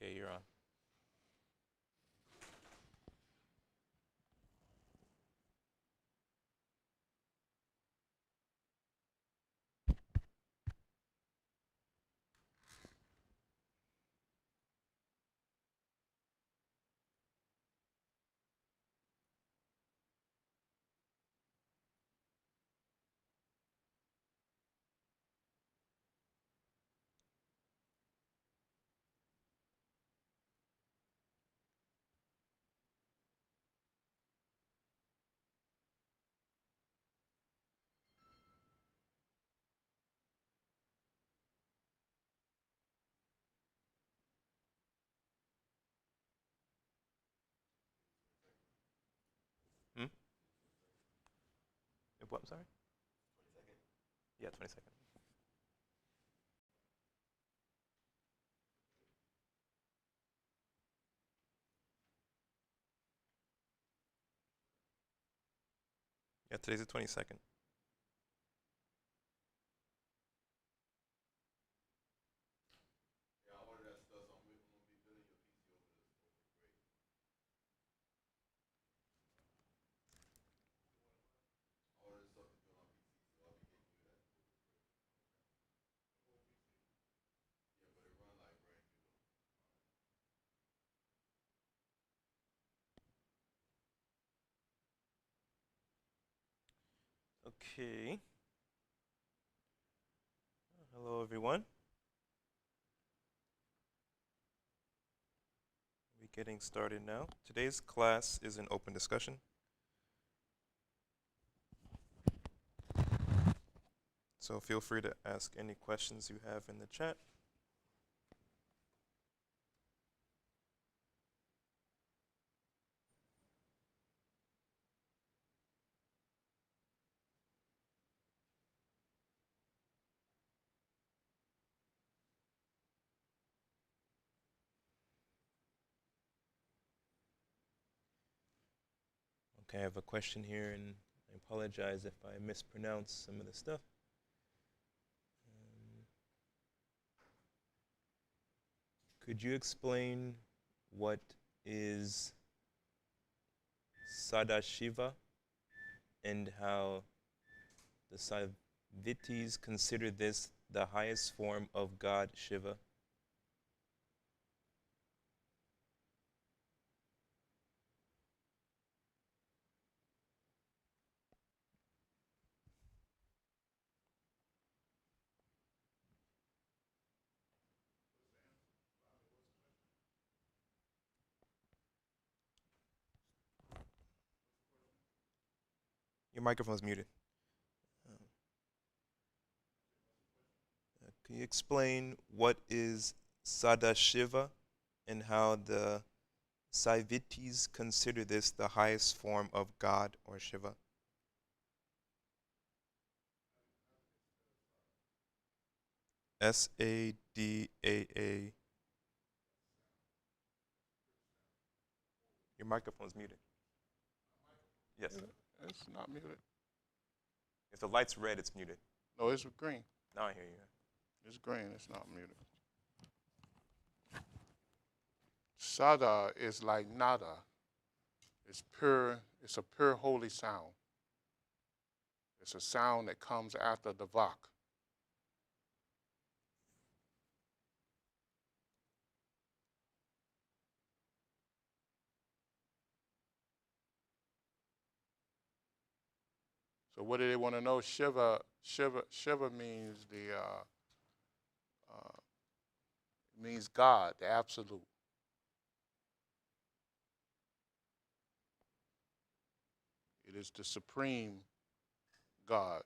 Okay, you're on. Hmm? What? I'm sorry? Yeah, 22nd. Yeah, today's the 22nd. Okay. Hello, everyone. We're getting started now. Today's class is an open discussion. So feel free to ask any questions you have in the chat. Okay, I have a question here, and I apologize if I mispronounce some of the stuff. Um, could you explain what is Sadashiva and how the Saivitis consider this the highest form of God Shiva? Your microphone's muted. Um, can you explain what is Sadashiva and how the Saivitis consider this the highest form of God or Shiva? Sadaa. Your microphone's muted. Yes. It's not muted. If the light's red, it's muted. No, it's green. Now I hear you. It's green. It's not muted. Sada is like nada. It's pure. It's a pure holy sound. It's a sound that comes after the vak. So what do they want to know? Shiva means means God, the absolute. It is the supreme God.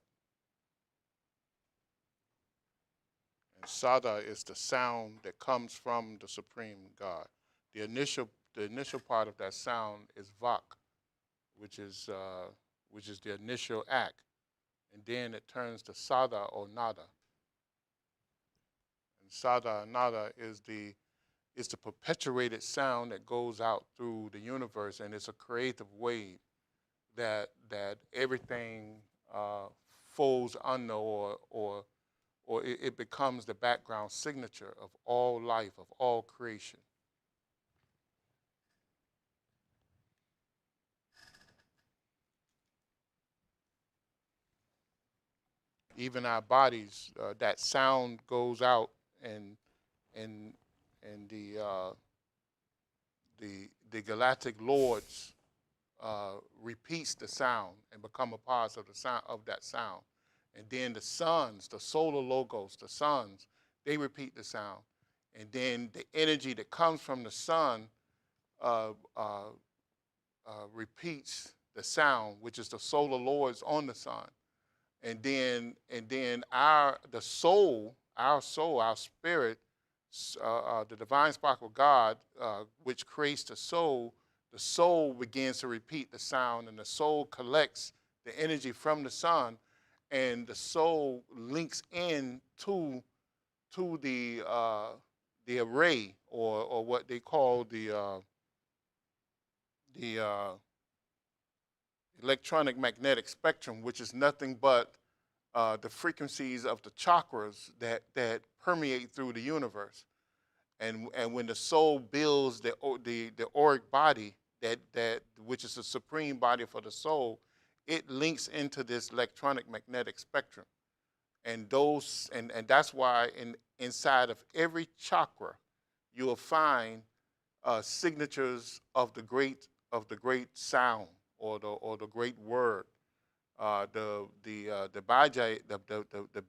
And Sada is the sound that comes from the supreme God. The initial part of that sound is vak, which is the initial act, and then it turns to sada or nada. And sada or nada is the perpetuated sound that goes out through the universe, and it's a creative wave that everything folds under, or it becomes the background signature of all life, of all creation. Even our bodies, that sound goes out, and and and the galactic lords repeats the sound and become a part of the sound of that sound. And then the suns, the solar logos, the suns, they repeat the sound. And then the energy that comes from the sun uh, uh, repeats the sound, which is the solar lords on the sun. And then our spirit, the divine spark of God, which creates the soul begins to repeat the sound, and the soul collects the energy from the sun, and the soul links in to the array, or what they call the electronic magnetic spectrum, which is nothing but the frequencies of the chakras that permeate through the universe. And when the soul builds the auric body, that which is the supreme body for the soul, it links into this electronic magnetic spectrum. And that's why inside of every chakra you will find signatures of the great sound, or the great word. The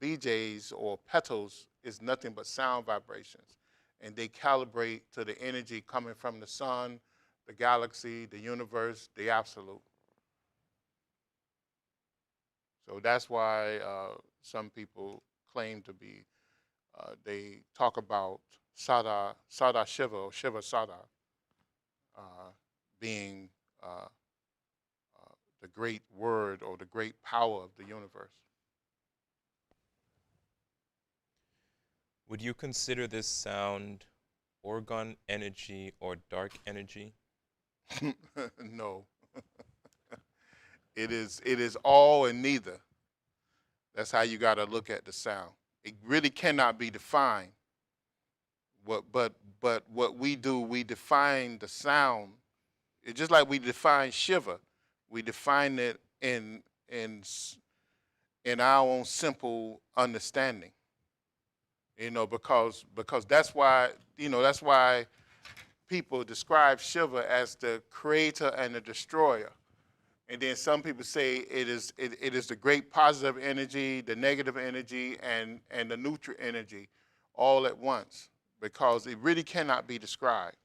BJs, or petals, is nothing but sound vibrations, and they calibrate to the energy coming from the sun, the galaxy, the universe, the absolute. So that's why some people claim to be. They talk about Sada Shiva, or Shiva Sada, uh, being the great word, or the great power of the universe. Would you consider this sound orgone energy or dark energy? No, it is all and neither. That's how you got to look at the sound. It really cannot be defined. But what we do, we define the sound. It's just like we define Shiva. We define it in in our own simple understanding. Because that's why people describe Shiva as the creator and the destroyer. And then some people say it is the great positive energy, the negative energy, and the neutral energy, all at once, because it really cannot be described.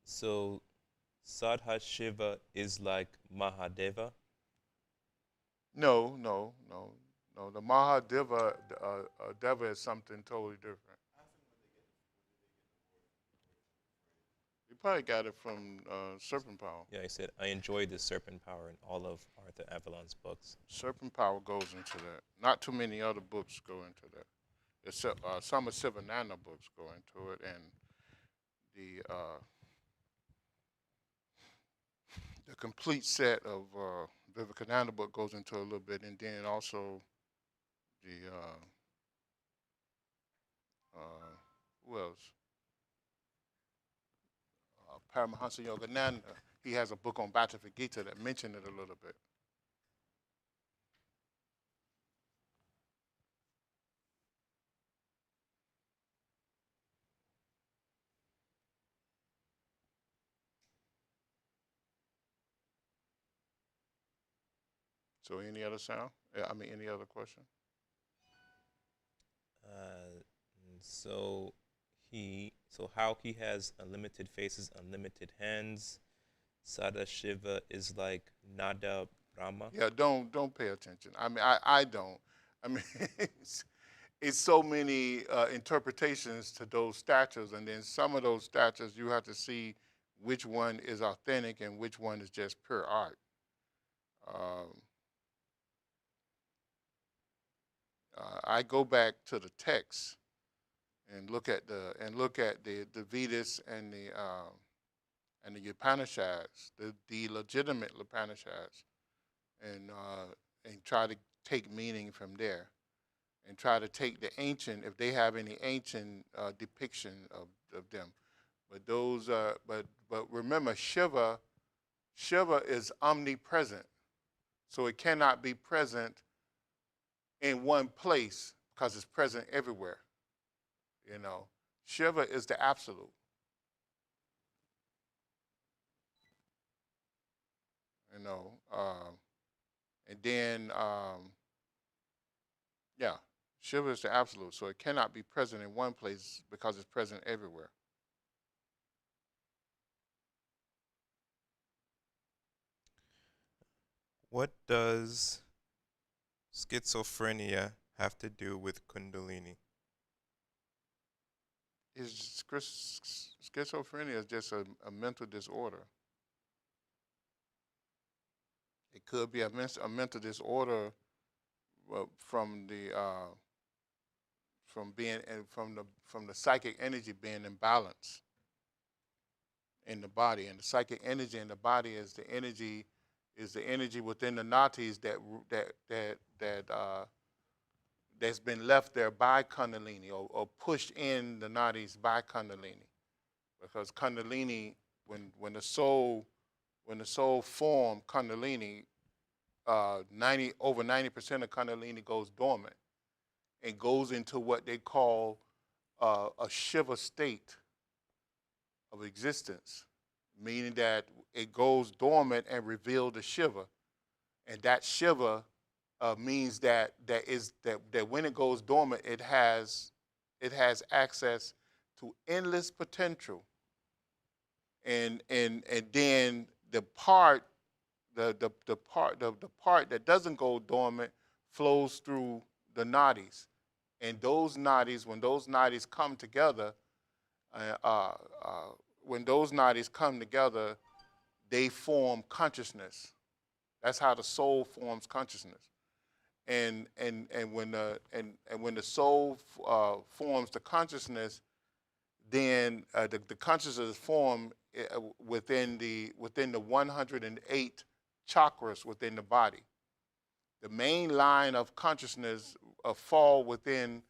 So Sadha Shiva is like Mahadeva. No, no, no, no. The Mahadeva Deva is something totally different. You probably got it from Serpent Power. Yeah, I said I enjoy the serpent power in all of Arthur Avalon's books. Serpent Power goes into that. Not too many other books go into that. Except some of Sivananda books go into it, and the complete set of Vivekananda book goes into a little bit, and then also the who else? Paramahansa Yogananda. He has a book on Bhagavad Gita that mentioned it a little bit. So, any other sound? I mean, any other question? Uh, so how he has unlimited faces, unlimited hands. Sada Shiva is like Nada Brahma. Yeah, don't pay attention. I mean, I don't. I mean, it's so many interpretations to those statues, and then some of those statues you have to see which one is authentic and which one is just pure art. Um, I go back to the text and look at the Vedas and the Upanishads, the legitimate Upanishads, and try to take meaning from there. and try to take the ancient, if they have any ancient depiction of them. But those, but remember, Shiva is omnipresent, so it cannot be present in one place because it's present everywhere. You know, Shiva is the absolute. You know, and then yeah, Shiva is the absolute, so it cannot be present in one place because it's present everywhere. What does schizophrenia have to do with Kundalini? Schizophrenia is just a mental disorder. It could be a mental disorder from the from being from the psychic energy being imbalanced in the body, and the psychic energy in the body is the energy within the nadis that's been left there by Kundalini, or pushed in the nadis by Kundalini, because Kundalini, when the soul formed Kundalini, over 90% of Kundalini goes dormant and goes into what they call a Shiva state of existence, meaning that it goes dormant and reveals the Shiva, and that Shiva means that when it goes dormant, it has access to endless potential, and then the part that doesn't go dormant flows through the nadis, and those nadis, when those nadis come together, uh, uh, uh, they form consciousness. That's how the soul forms consciousness. And when the soul forms the consciousness, then the consciousness is formed within the 108 chakras within the body. The main line of consciousness fall within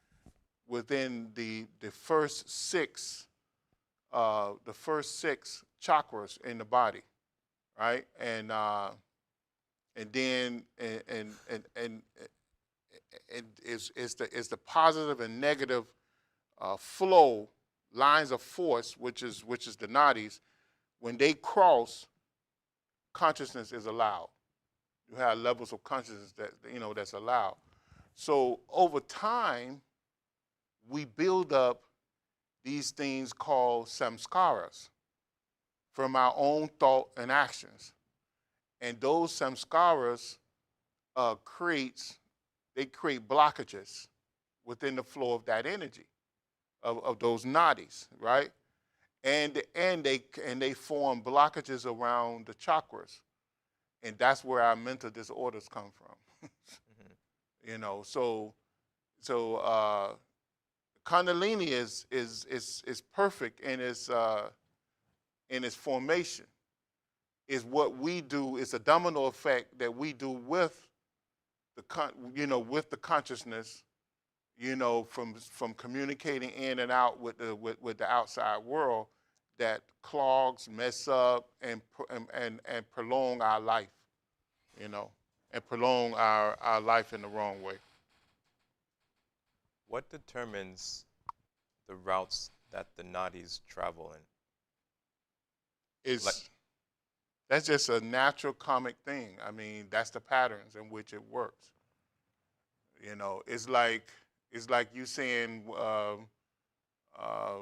the first six chakras in the body, right? And then it's the positive and negative flow lines of force, which is the nadis. When they cross, consciousness is allowed. You have levels of consciousness that's allowed. So over time, we build up these things called samskaras from our own thought and actions, and those samskaras create blockages within the flow of that energy of those nadis, right? And they form blockages around the chakras, and that's where our mental disorders come from. Mm-hmm. You know, so Kundalini is perfect in its formation. Is what we do. It's a domino effect that we do with with the consciousness, from communicating in and out with the outside world, that clogs, mess up, and prolong our life, and prolong our life in the wrong way. What determines the routes that the nadis travel in? It's That's just a natural comic thing. I mean, that's the patterns in which it works. It's like you saying, uh, uh,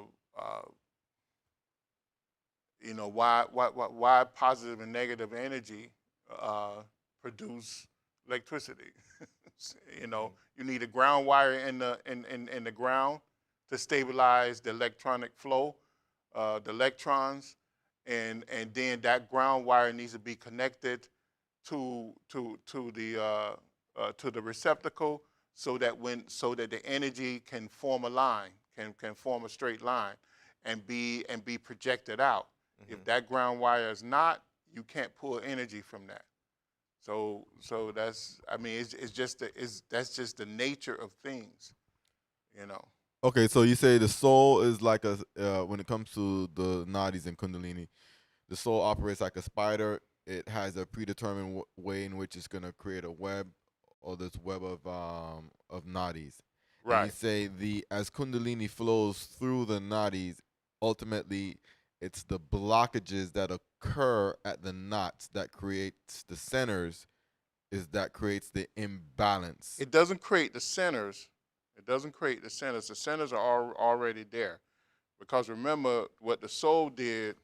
why positive and negative energy uh, produce electricity. Mm-hmm. You need a ground wire in the ground to stabilize the electronic flow, the electrons, and then that ground wire needs to be connected to the receptacle, so that the energy can form a line, can form a straight line, and be projected out. Mm-hmm. If that ground wire is not, you can't pull energy from that. So that's, I mean, it's just that's just the nature of things, you know. Okay, so you say the soul is like a when it comes to the nadis and kundalini, the soul operates like a spider. It has a predetermined way in which it's gonna create a web, or this web of nadis. And you Right. say the as kundalini flows through the nadis, ultimately it's the blockages that occur at the knots that creates the centers, is that creates the imbalance. It doesn't create the centers. It doesn't create the centers. The centers are already there, because remember what the soul did.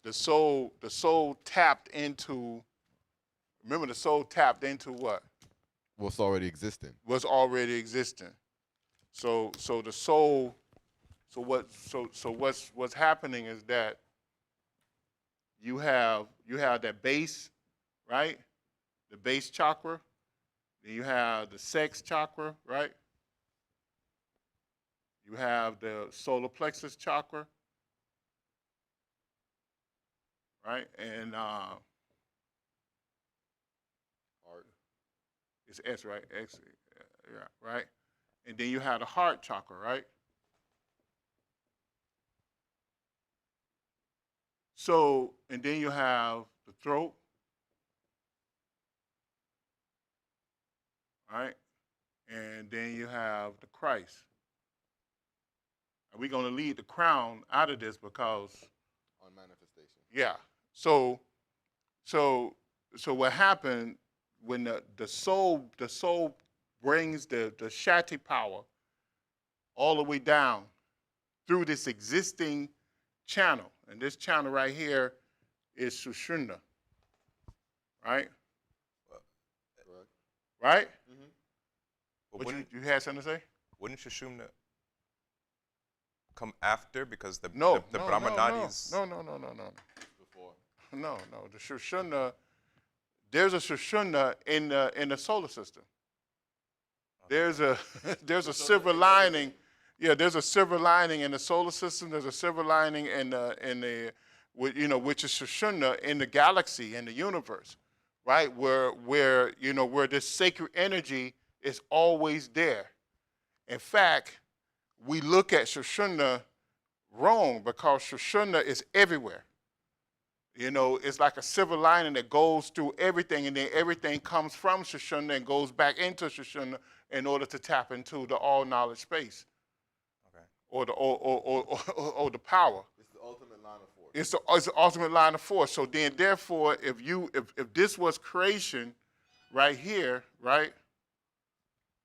The soul tapped into. Remember, the soul tapped into what What's already existing. was already existing. So the soul. So what's happening is that you have that base, right? The base chakra. Then you have the sex chakra, right? You have the solar plexus chakra, right? And Art. it's S, right? X, yeah, right? And then you have the heart chakra, right? So, and then you have the throat, right? And then you have the Christ. And we're going to leave the crown out of this because, On manifestation. yeah. So, so, so, what happened when the soul brings the Shakti power all the way down through this existing channel, and this channel right here is Sushumna, right? Correct. Right? Mm-hmm. But What wouldn't you had something to say? wouldn't Shishumna come after, because the No, the no, no, no, Brahmanadis? no, no, no, no, no, Before. no, no. The Sushumna, there's a Sushumna in the solar system. There's a there's a silver lining. Yeah, there's a silver lining in the solar system. There's a silver lining in the which is Sushumna in the galaxy, in the universe, right? Where this sacred energy is always there. In fact, we look at Sushumna wrong, because Sushumna is everywhere. It's like a silver lining that goes through everything, and then everything comes from Sushumna and goes back into Sushumna in order to tap into the all knowledge space, Okay. or the power. It's the ultimate line of force. It's the ultimate line of force. So then, therefore, if this was creation right here, right,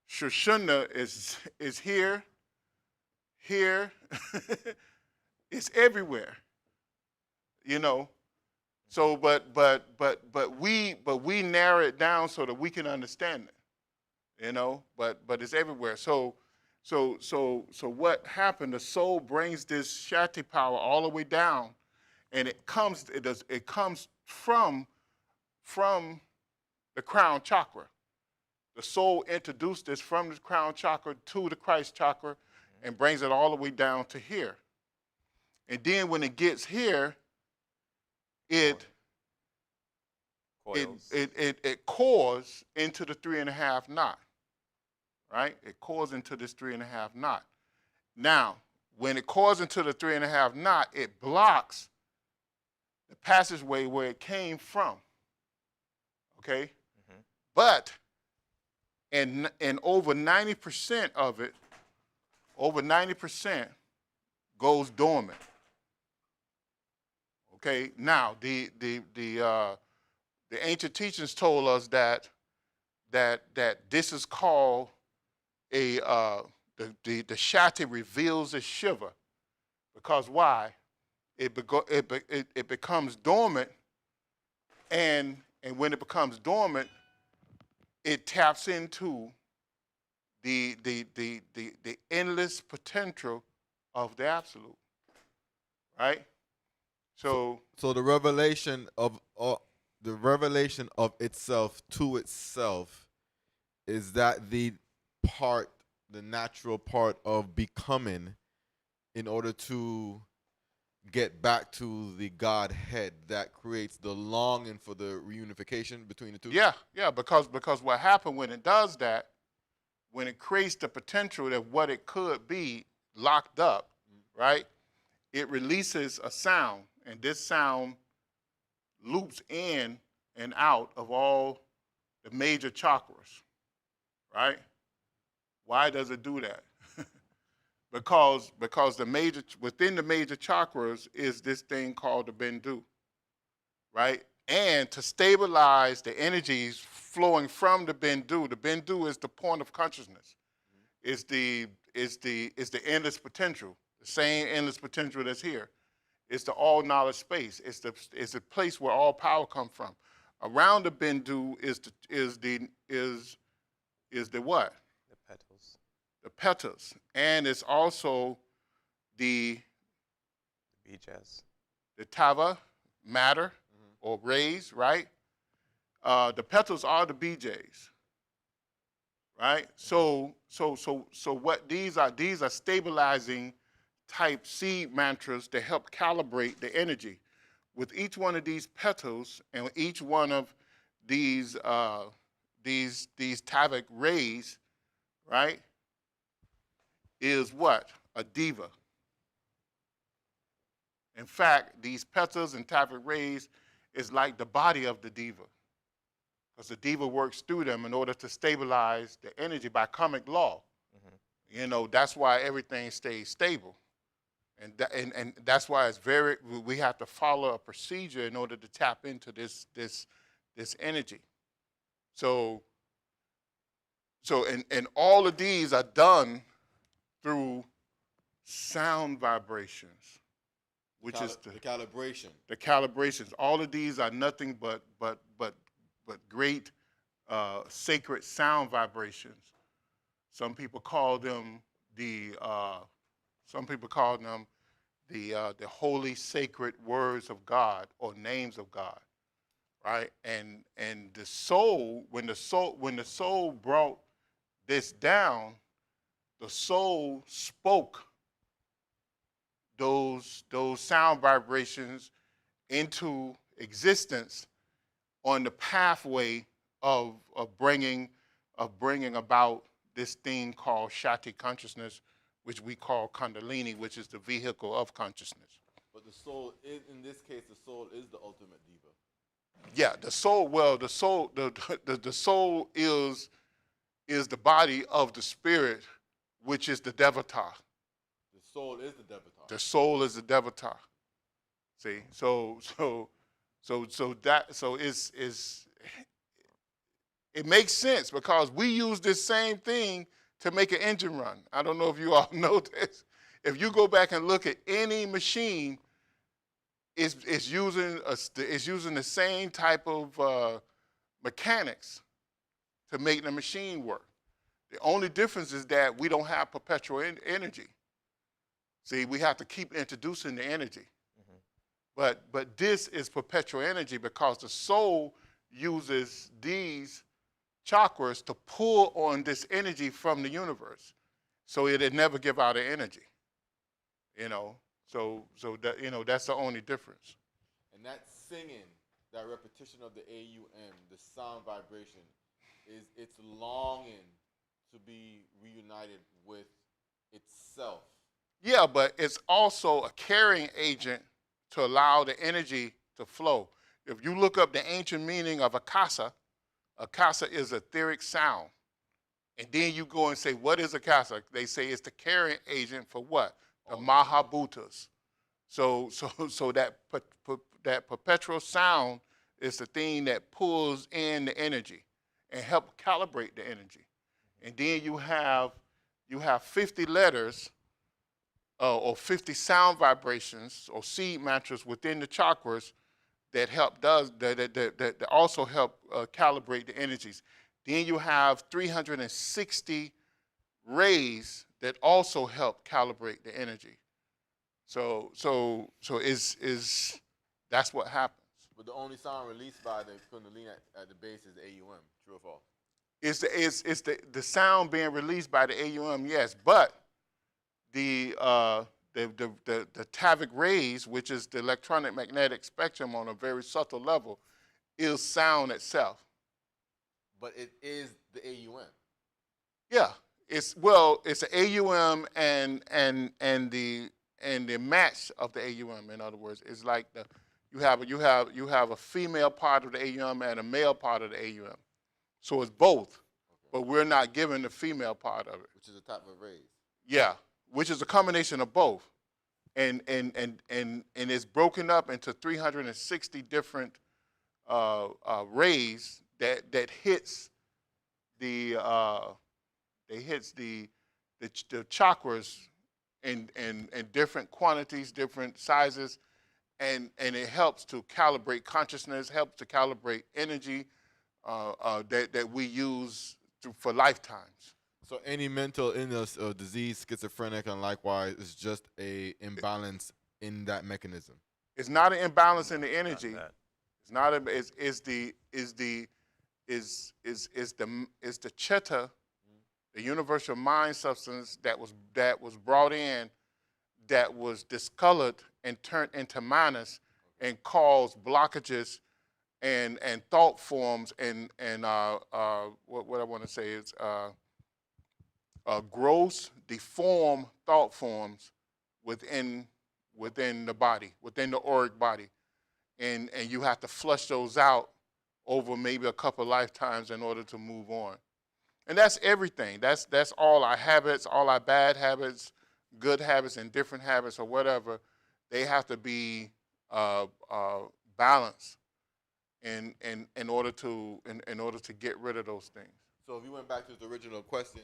Sushumna is here, here, it's everywhere. You know, So, but we narrow it down so that we can understand it, But it's everywhere. So what happened? The soul brings this Shakti power all the way down, and it comes from the crown chakra. The soul introduced this from the crown chakra to the Christ chakra, and brings it all the way down to here. And then when it gets here, it it Coils. it it, it cores into the 3.5 knot, right? It cores into this 3.5 knot. Now, when it cores into the 3.5 knot, it blocks the passageway where it came from. Okay, Mhm. but and over 90% of it, over 90% goes dormant. Okay, now the ancient teachings told us that this is called a the Shakti reveals a Shiva, because why? It becomes dormant, and when it becomes dormant, it taps into the endless potential of the absolute, right? So, So so the revelation of itself to itself, is that part, the natural part of becoming, in order to get back to the Godhead that creates the longing for the reunification between the two? Yeah, yeah, because what happened when it does that, when it creates the potential of what it could be locked up, right? It releases a sound, and this sound loops in and out of all the major chakras, right? Why does it do that? because the major within the major chakras is this thing called the bindu, right? And to stabilize the energies flowing from the bindu is the point of consciousness, is the endless potential, the same endless potential that's here. It's the all knowledge space. It's the place where all power comes from. Around the bindu is the what? The petals. The petals, and it's also the Bijas. the tava, matter, or rays, right? The petals are the BJs, right? So what these are stabilizing type seed mantras to help calibrate the energy. With each one of these petals and each one of these tavic rays, right, is what? A diva. In fact, these petals and tavic rays is like the body of the diva, because the diva works through them in order to stabilize the energy by karmic law. Mm-hmm. You know, that's why everything stays stable. And that's why we have to follow a procedure in order to tap into this energy. So and all of these are done through sound vibrations, which is the calibration. The calibrations. All of these are nothing but great sacred sound vibrations. Some people call them the holy sacred words of God or names of God, right? And the soul, when the soul brought this down, the soul spoke those sound vibrations into existence on the pathway of bringing about this thing called Shakti consciousness, which we call Kundalini, which is the vehicle of consciousness. But the soul is, in this case, the soul is the ultimate diva. Yeah, the soul. Well, the soul is the body of the spirit, which is the devata. The soul is the devata. The soul is the devata. See, so it makes sense because we use this same thing to make an engine run. I don't know if you all know this. If you go back and look at any machine, it's using the same type of mechanics to make the machine work. The only difference is that we don't have perpetual energy. See, we have to keep introducing the energy. Mm-hmm. But this is perpetual energy because the soul uses these chakras to pull on this energy from the universe, so it'll never give out of energy. You know, so that, you know, that's the only difference. And that singing, that repetition of the AUM, the sound vibration, is its longing to be reunited with itself. Yeah, but it's also a carrying agent to allow the energy to flow. If you look up the ancient meaning of akasa is etheric sound. And then you go and say, what is akasa? They say it's the carrying agent for what? The Mahabhutas. So that perpetual sound is the thing that pulls in the energy and help calibrate the energy. And then you have 50 letters or 50 sound vibrations or seed mantras within the chakras that also help calibrate the energies. Then you have 360 rays that also help calibrate the energy. So that's what happens. But the only sound released by the Kundalini at the base is the AUM. True or false? It's the sound being released by the AUM, yes, but the the TAVIC rays, which is the electronic magnetic spectrum on a very subtle level, is sound itself. But it is the AUM. Yeah, it's the AUM and the match of the AUM. In other words, it's like you have a female part of the AUM and a male part of the AUM. So it's both, Okay. but we're not given the female part of it. Which is a type of rays. Yeah, which is a combination of both, and it's broken up into 360 different rays that hits the chakras in different quantities, different sizes, and it helps to calibrate consciousness, helps to calibrate energy that we use for lifetimes. So any mental illness or disease, schizophrenic, and likewise, is just a imbalance in that mechanism. It's not an imbalance in the energy. Not that. It's not a, is the chitta, the universal mind substance that was brought in, that was discolored and turned into manas and caused blockages and thought forms and what I want to say is gross, deformed thought forms within the body, within the auric body, and you have to flush those out over maybe a couple of lifetimes in order to move on. And that's everything. That's all our habits, all our bad habits, good habits, and different habits or whatever. They have to be balanced in order to get rid of those things. So if you went back to the original question,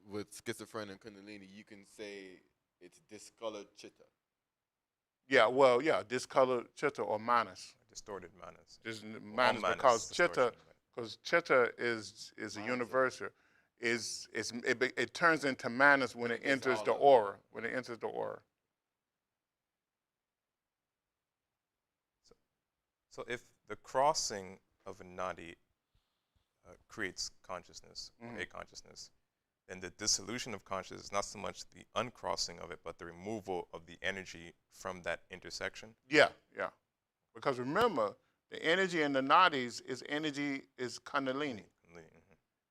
with schizophrenia and kundalini, you can say it's discolored chitta. Yeah, well, yeah, discolored chitta or manas. Distorted manas. Just All manas manas because distortion, chitta is a universal. It turns into manas when it enters the aura. When it enters the aura. So if the crossing of a nadi creates consciousness, or a consciousness, then the dissolution of consciousness is not so much the uncrossing of it, but the removal of the energy from that intersection. Yeah. Because remember, the energy in the nadis is kundalini.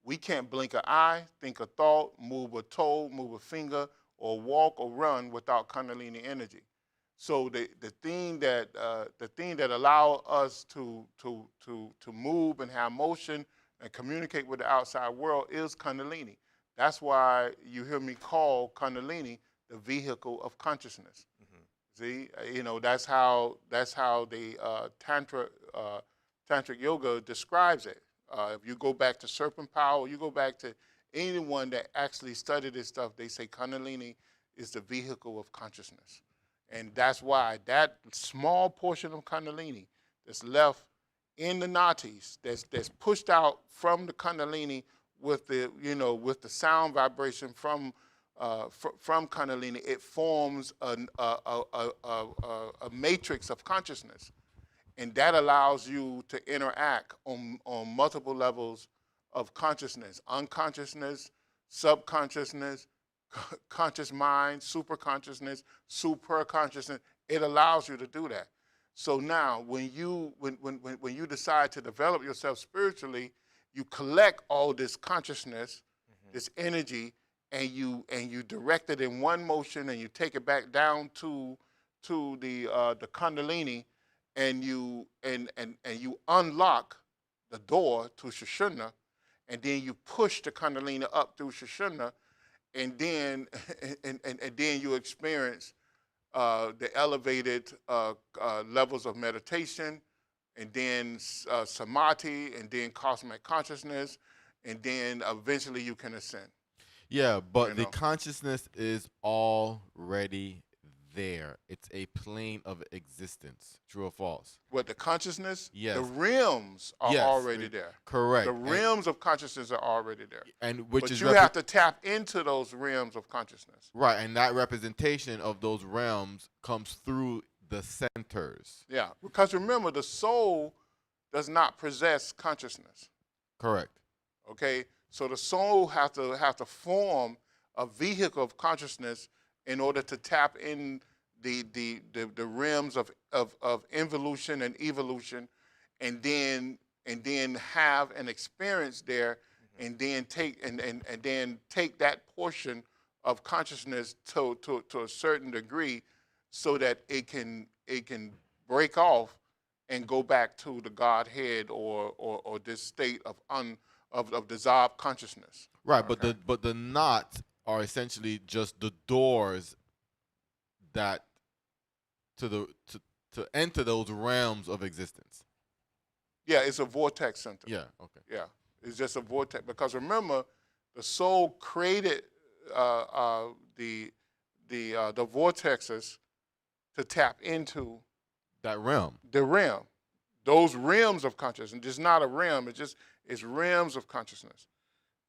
We can't blink an eye, think a thought, move a toe, move a finger, or walk or run without kundalini energy. So the thing that allow us to move and have motion and communicate with the outside world is kundalini. That's why you hear me call kundalini the vehicle of consciousness. See, that's how the tantric yoga describes it. If you go back to Serpent Power, you go back to anyone that actually studied this stuff, they say kundalini is the vehicle of consciousness. And that's why that small portion of kundalini that's left in the nadis, that's pushed out from the kundalini with the sound vibration from kundalini, it forms a matrix of consciousness, and that allows you to interact on multiple levels of consciousness: unconsciousness, subconsciousness, conscious mind, super consciousness, super consciousness. It allows you to do that. So now, when you decide to develop yourself spiritually, you collect all this consciousness, this energy, and you direct it in one motion, and you take it back down to the kundalini, and you unlock the door to Sushumna, and then you push the kundalini up through Sushumna, and then you experience the elevated levels of meditation, and then samadhi, and then cosmic consciousness, and then eventually you can ascend. Yeah, but the consciousness is already there. It's a plane of existence. True or false? What, the consciousness? Yes. The realms are already there. Correct. The realms of consciousness are already there. But you have to tap into those realms of consciousness. Right, and that representation of those realms comes through the centers. Yeah, because remember, the soul does not possess consciousness. Correct. Okay, so the soul have to form a vehicle of consciousness in order to tap in the realms of involution and evolution, and then have an experience there, and then take that portion of consciousness to a certain degree, so that it can break off and go back to the Godhead, or this state of dissolved consciousness. Right, but Okay. the knots are essentially just the doors that to enter those realms of existence. Yeah, it's a vortex center. Yeah. Okay. Yeah, it's just a vortex, because remember, the soul created the vortexes to tap into That realm. the realm, those realms of consciousness. It's not a realm; it's realms of consciousness.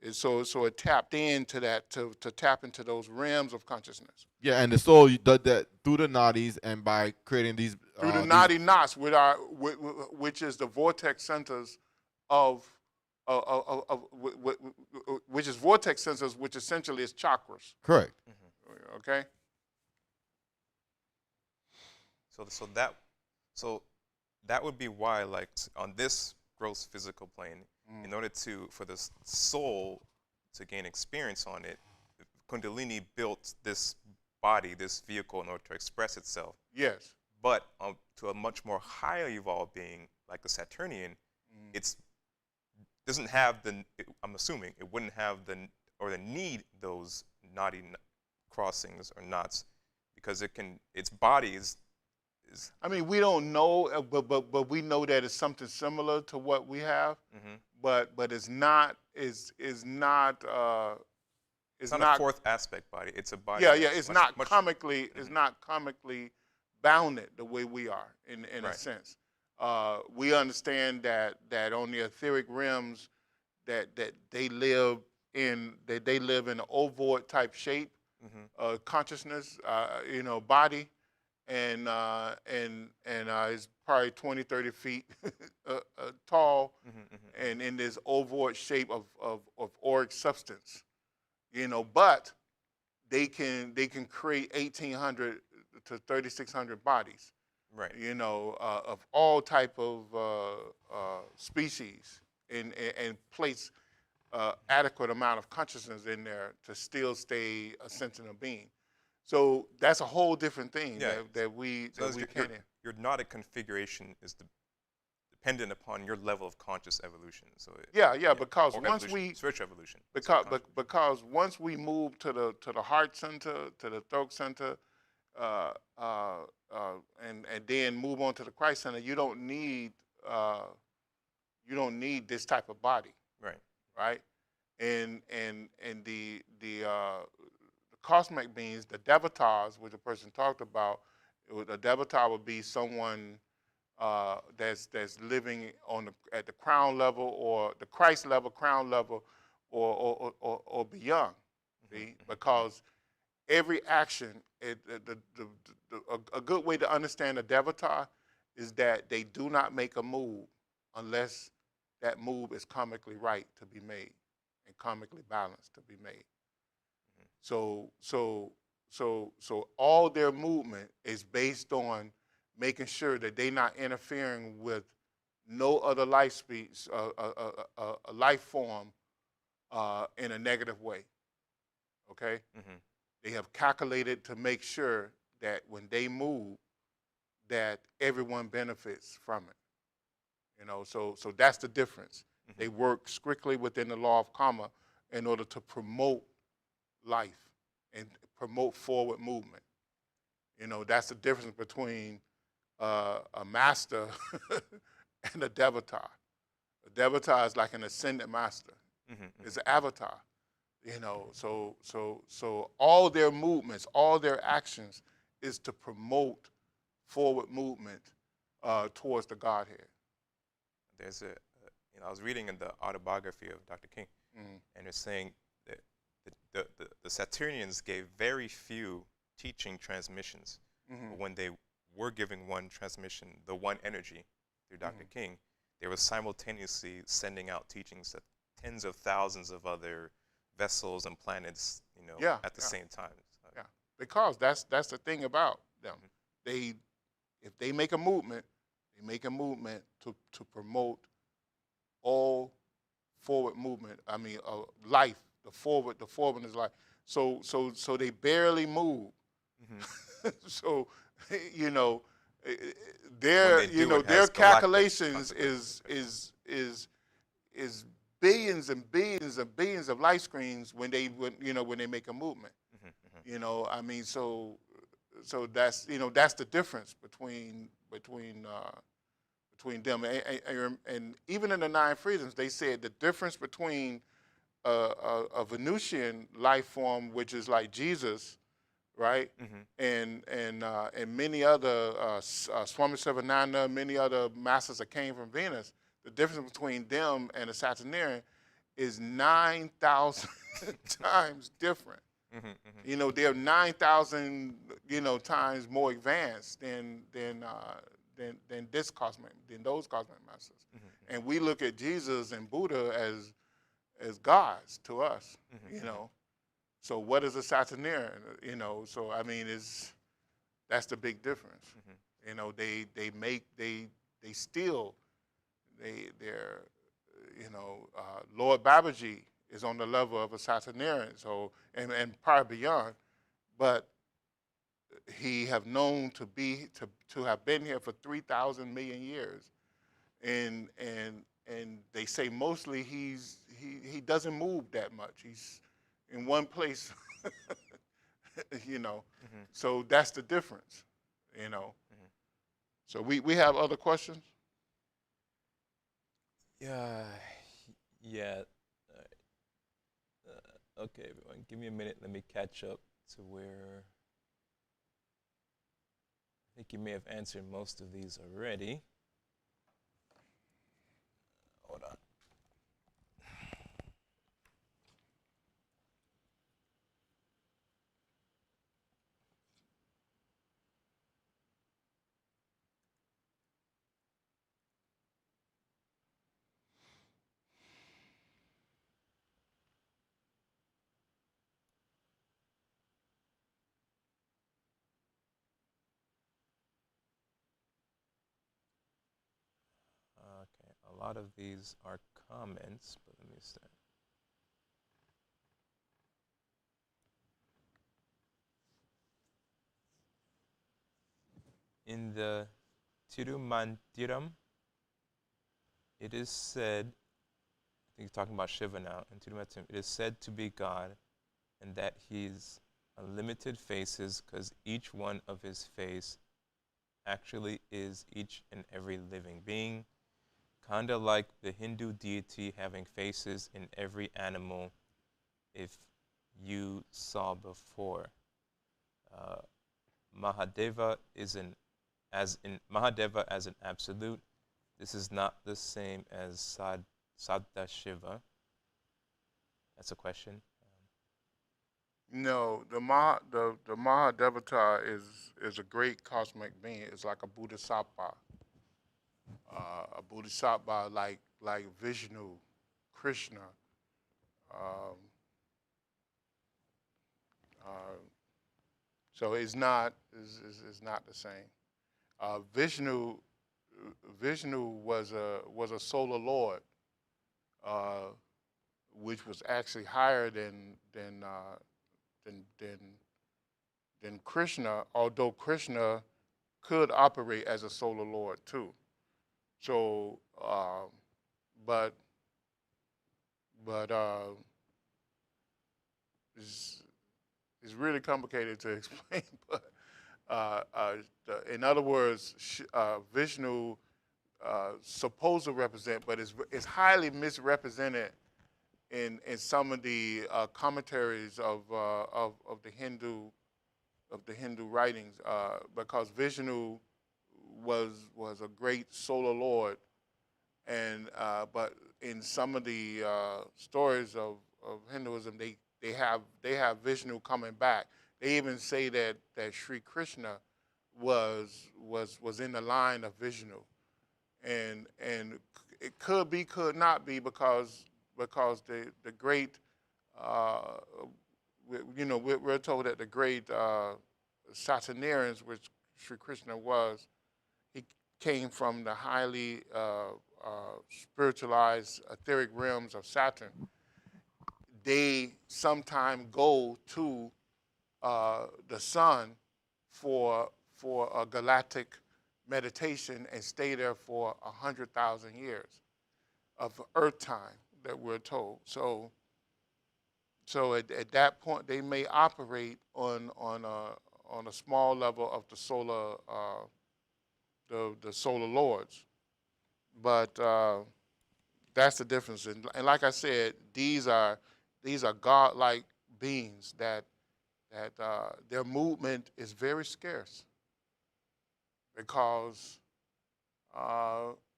And so it tapped into that, to tap into those realms of consciousness Yeah, and the soul does that through the nadis and by creating these through the nadi knots, which is the vortex centers of which is vortex centers, which essentially is chakras. correct. Okay. So that would be why, like, on this gross physical plane, in order for the soul to gain experience on it, Kundalini built this body, this vehicle, in order to express itself. Yes. But to a much more highly evolved being like the Saturnian, it's doesn't have I'm assuming it wouldn't have the need those knotty crossings or knots, because its body is. I mean, we don't know, but we know that it's something similar to what we have, but it's not it's not It's not a fourth aspect body. It's a body. Yeah, it's not much, comically it's not comically bounded the way we are in Right. a sense. We understand that on the etheric realms, that they live in an ovoid type shape, consciousness, body, and it's probably 20, 30 feet tall, and in this ovoid shape of auric substance, but they can create 1,800 to 3,600 bodies, Right. of all type of species, and place adequate amount of consciousness in there to still stay a sentient being. So that's a whole different thing that we can't. Your knotted configuration is dependent upon your level of conscious evolution. So because or once evolution, spiritual evolution. because once we move to the heart center, to the throat center, and then move on to the Christ center, you don't need this type of body, Right. right? And the cosmic beings, the devatas, which the person talked about, a devata would be someone that's living at the crown level, or the Christ level, crown level, or beyond. See? Because every action, a good way to understand a devata is that they do not make a move unless that move is karmically right to be made and karmically balanced to be made. So all their movement is based on making sure that they're not interfering with no other life species, a life form, in a negative way. Okay? They have calculated to make sure that when they move, that everyone benefits from it. So that's the difference. They work strictly within the law of karma in order to promote life and promote forward movement. That's the difference between a master and a devata. A devata is like an ascended master. It's an avatar. So all their movements, all their actions is to promote forward movement towards the Godhead. There's I was reading in the autobiography of Dr. King, and it's saying that the Saturnians gave very few teaching transmissions. But when they were giving one transmission, the one energy through Dr. King, they were simultaneously sending out teachings to tens of thousands of other vessels and planets, at the same time. So. Yeah, because that's the thing about them. They if they make a movement, they make a movement to promote all forward movement. I mean, life. The forward is life. So they barely move. So, you know, When they do, it their has galactic calculations consequences. is billions and billions and billions of light screens when they make a movement. You know, I mean, so that's the difference between them. And even in the Nine Freedoms, they said the difference between a Venusian life form, which is like Jesus, right, and many other Swami Sivananda, many other masters that came from Venus. The difference between them and a Saturnarian is 9,000 times different. You know, they're 9,000 times more advanced than those cosmic masters. And we look at Jesus and Buddha as gods to us. You know, so what is a Saturnarian? You know, so I mean, that's the big difference. You know, they're Lord Babaji is on the level of a Saturnarian, so and probably beyond, but he have known to have been here for 3,000 million years, and they say mostly he doesn't move that much. He's in one place, you know. So that's the difference, you know. So we have other questions. Yeah. Okay, everyone, give me a minute. Let me catch up to where I think you may have answered most of these already. Hold on. Okay, a lot of these are comments, but let me start. In the Tirumantiram, it is said, I think he's talking about Shiva now, in Tirumantiram, it is said to be God and that he's unlimited faces because each one of his face actually is each and every living being, kind of like the Hindu deity having faces in every animal if you saw before. Mahadeva Mahadeva as an absolute. This is not the same as Sadashiva. That's a question. No, the Mahadevata is a great cosmic being. It's like a Bodhisattva, like Vishnu, Krishna. Um, uh, so it's not the same. Vishnu was a solar lord, uh, which was actually higher than Krishna, although Krishna could operate as a solar lord too. So, but it's really complicated to explain. But in other words, Vishnu supposed to represent, but it's highly misrepresented in some of the commentaries of the Hindu writings, because Vishnu was a great solar lord, and but in some of the stories of Hinduism, they have Vishnu coming back. They even say that Sri Krishna was in the line of Vishnu, and it could be, could not be, because the great we're told that the great Saturnians, which Sri Krishna was, he came from the highly spiritualized etheric realms of Saturn. They sometime go to the sun for a galactic meditation and stay there for 100,000 years of Earth time that we're told. So at that point, they may operate on a small level of the solar the solar lords, but that's the difference. And like I said, these are godlike beings that their movement is very scarce because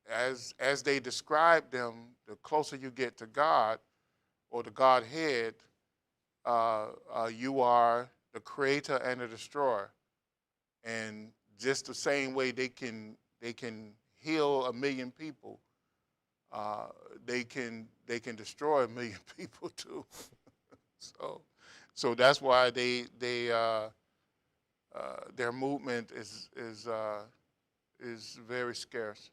as they describe them, the closer you get to God or the Godhead, you are the creator and the destroyer. And just the same way they can heal 1 million people, they can destroy 1 million people too. So that's why their movement is very scarce,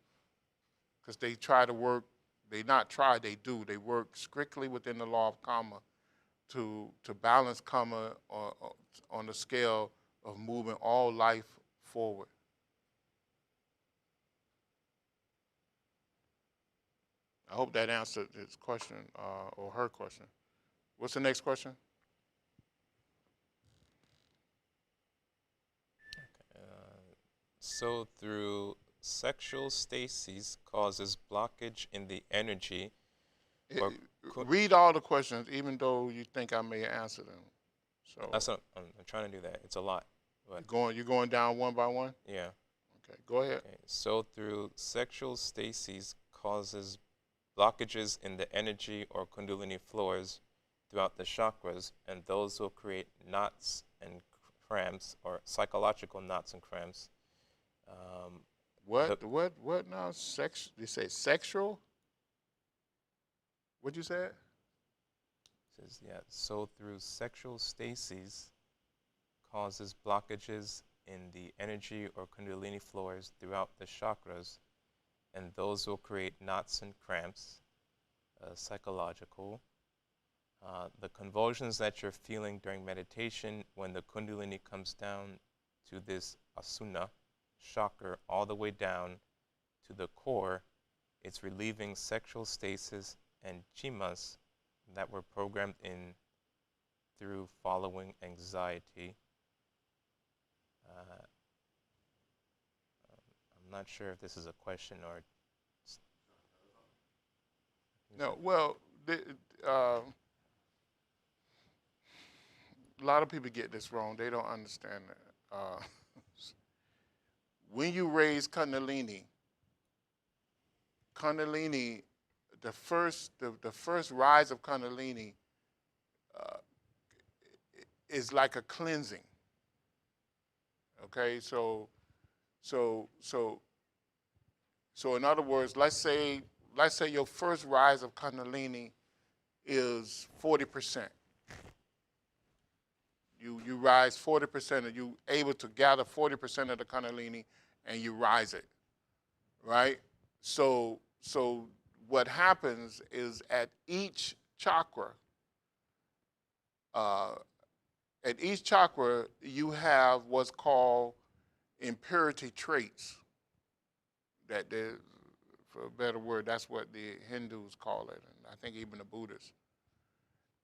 because they try to work. They not try. They do. They work strictly within the law of karma to balance karma on the scale of moving all life forward. I hope that answered his question or her question. What's the next question? So through sexual stasis causes blockage in the energy. Read all the questions, even though you think I may answer them. So that's what I'm trying to do that. It's a lot. But you're going down one by one? yeah. Okay, go ahead. Okay. So through sexual stasis causes blockages in the energy or kundalini floors throughout the chakras, and those will create knots and cramps, or psychological knots and cramps. What now? You say sexual? What'd you say? Says, yeah, so through sexual stasis causes blockages in the energy or kundalini floors throughout the chakras, and those will create knots and cramps, psychological. The convulsions that you're feeling during meditation when the kundalini comes down to this asuna chakra all the way down to the core, it's relieving sexual stasis and chimas that were programmed in through following anxiety. I'm not sure if this is a question or. No, well, a lot of people get this wrong. They don't understand that. When you raise Kundalini, the first rise of Kundalini is like a cleansing. Okay, so in other words, let's say your first rise of Kundalini is 40%. You rise 40%, and you able to gather 40% of the Kundalini, and you rise it, right? So what happens is at each chakra, you have what's called impurity traits. That for a better word, that's what the Hindus call it, and I think even the Buddhists.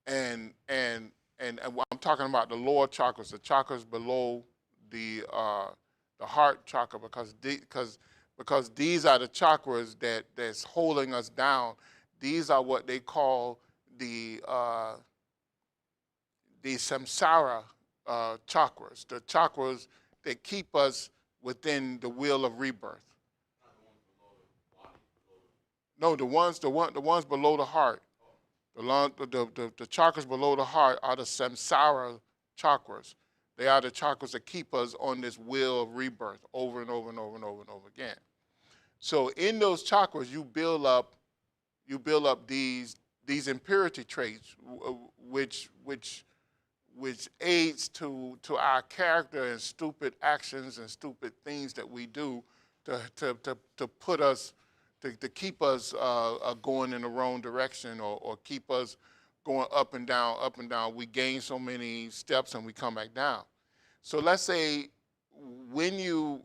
And I'm talking about the lower chakras, the chakras below the heart chakra, because these are the chakras that's holding us down. These are what they call the samsara chakras, the chakras that keep us within the wheel of rebirth. No, the ones below the heart. The chakras below the heart are the samsara chakras. They are the chakras that keep us on this wheel of rebirth over and over and over and over and over again. So in those chakras, you build up these impurity traits, which which aids to our character and stupid actions and stupid things that we do to put us to keep us going in the wrong direction or keep us going up and down, up and down. We gain so many steps and we come back down. So let's say when you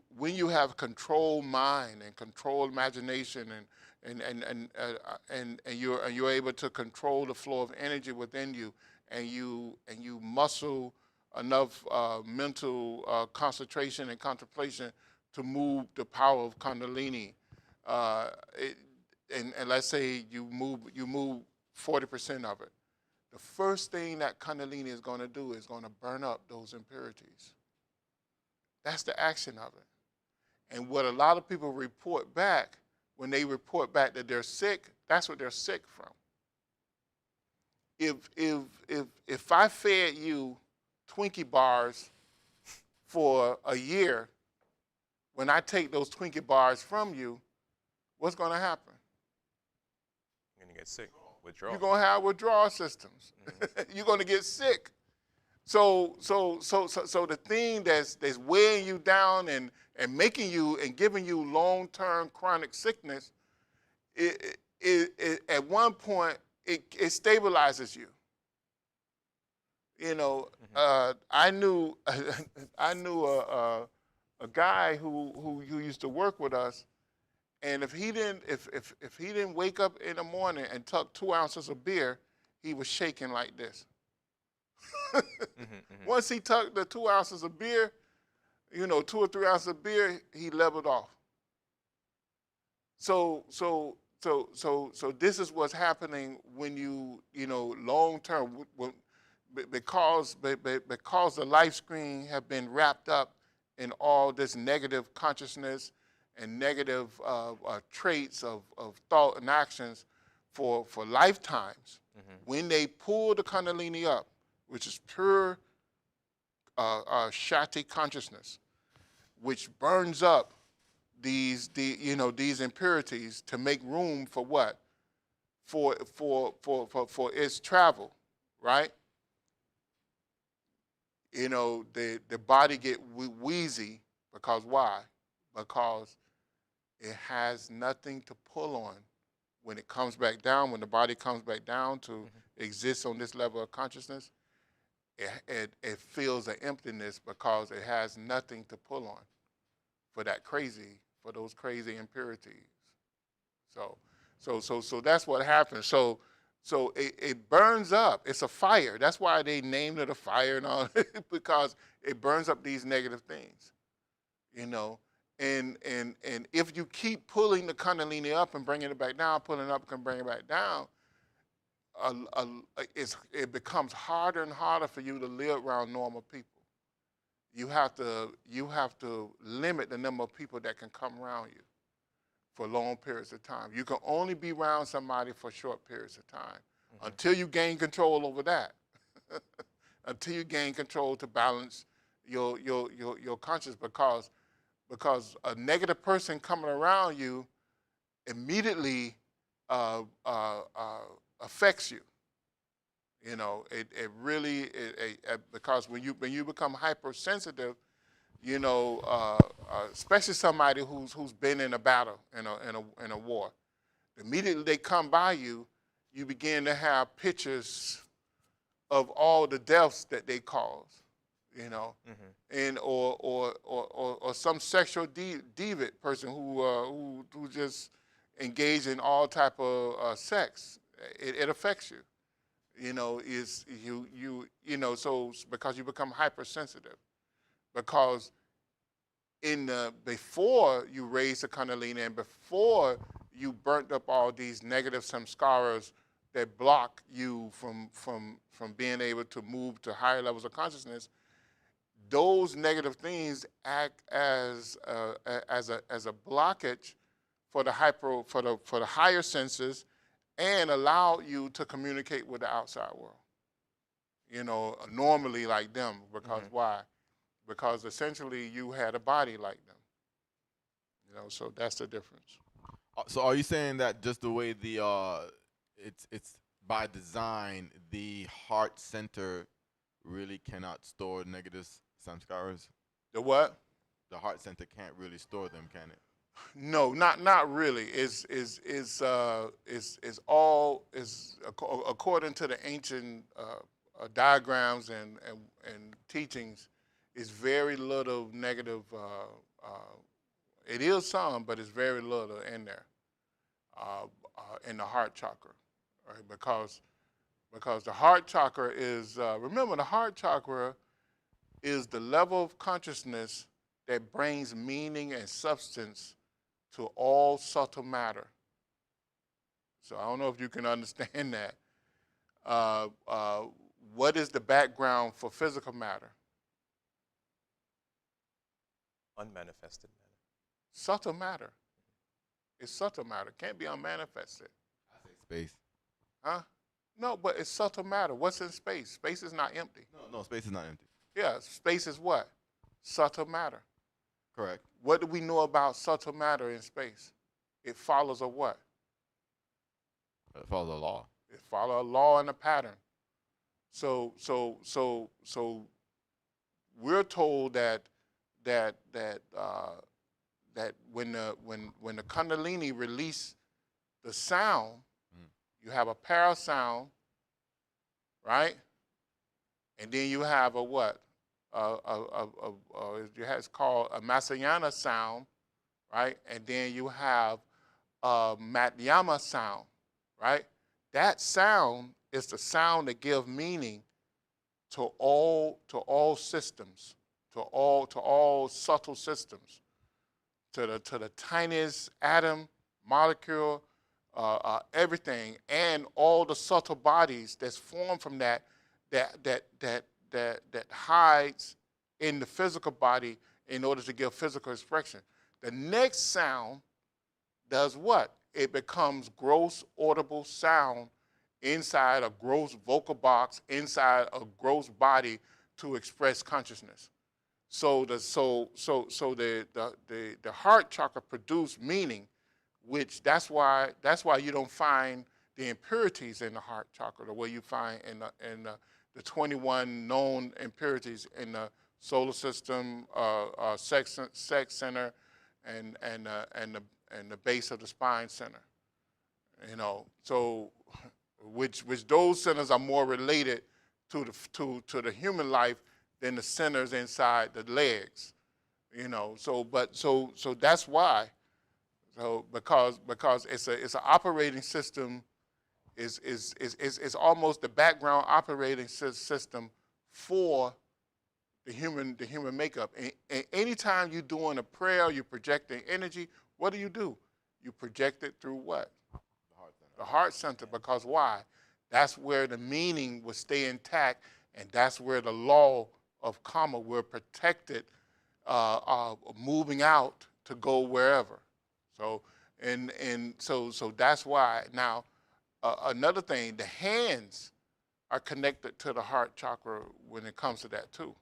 have controlled mind and controlled imagination and you're able to control the flow of energy within you and you muscle enough mental concentration and contemplation to move the power of Kundalini. Uh, it, and let's say you move 40% of it. The first thing that Kundalini is going to do is going to burn up those impurities. That's the action of it. And what a lot of people report back, when they report back that they're sick, that's what they're sick from. If I fed you Twinkie bars for a year, when I take those Twinkie bars from you, what's going to happen? You're gonna get sick. Withdrawal. You're going to have withdrawal systems. Mm-hmm. You're going to get sick. So the thing that's weighing you down and making you and giving you long-term chronic sickness, it at one point it stabilizes you. You know, I knew a guy who used to work with us, and if he didn't wake up in the morning and tuck 2 ounces of beer, he was shaking like this. Once he tucked the 2 ounces of beer, 2 or 3 ounces of beer, he leveled off. So this is what's happening when you long term, because the life screen have been wrapped up in all this negative consciousness and negative traits of thought and actions for lifetimes. When they pull the Kundalini up, which is pure Shakti consciousness, which burns up these impurities to make room for what? For its travel, right? The body get wheezy because why? Because it has nothing to pull on when it comes back down. When the body comes back down to exist on this level of consciousness, it feels an emptiness because it has nothing to pull on for those crazy impurities. So that's what happens. So it burns up. It's a fire. That's why they named it a fire and all, because it burns up these negative things. And if you keep pulling the Kundalini up and bringing it back down, pulling it up and bringing it back down, it becomes harder and harder for you to live around normal people. You have to limit the number of people that can come around you for long periods of time. You can only be around somebody for short periods of time until you gain control over that. Until you gain control to balance your conscience, because a negative person coming around you immediately affects you. It really because when you become hypersensitive, especially somebody who's been in a battle in a war, immediately they come by you, you begin to have pictures of all the deaths that they cause, and or some sexual deviant person who just engage in all type of sex. It affects you. So because you become hypersensitive, because before you raise the Kundalini and before you burnt up all these negative samskaras that block you from being able to move to higher levels of consciousness, those negative things act as a blockage for the higher senses and allow you to communicate with the outside world. Normally like them, because why? Because essentially you had a body like them. So that's the difference. So are you saying that just the way it's by design, the heart center really cannot store negative samskaras? The what? The heart center can't really store them, can it? No, not really. Is all is according to the ancient diagrams and teachings, is very little negative. It is some, but it's very little in there, in the heart chakra, right? Because the heart chakra is, remember, the heart chakra is the level of consciousness that brings meaning and substance to all subtle matter. So I don't know if you can understand that. Uh, uh, what is the background for physical matter? Unmanifested matter. Subtle matter. It's subtle matter. Can't be unmanifested. I say space. Huh? No, but it's subtle matter. What's in space? Space is not empty. No, space is not empty. Yeah, space is what? Subtle matter. Correct. What do we know about subtle matter in space? It follows a what? It follows a law. It follows a law and a pattern. So we're told that when the Kundalini release the sound, you have a para sound, right? And then you have a what? It's called a Masayana sound, right? And then you have a Madhyama sound, right? That sound is the sound that gives meaning to all systems, to all subtle systems, to the tiniest atom, molecule, everything, and all the subtle bodies that's formed from that hides in the physical body in order to give physical expression. The next sound does what? It becomes gross audible sound inside a gross vocal box, inside a gross body to express consciousness. So the heart chakra produce meaning, which that's why you don't find the impurities in the heart chakra the way you find in the 21 known impurities in the solar system, sex center, and the base of the spine center. You know, so which those centers are more related to the human life than the centers inside the legs. You know, so that's why. So because it's an operating system, is almost the background operating system for the human makeup. And anytime you're doing a prayer, you're projecting energy. What do? You project it through what? The heart center. Because why? That's where the meaning will stay intact, and that's where the law of karma will protect it, moving out to go wherever. So so that's why. Now, another thing, the hands are connected to the heart chakra when it comes to that too.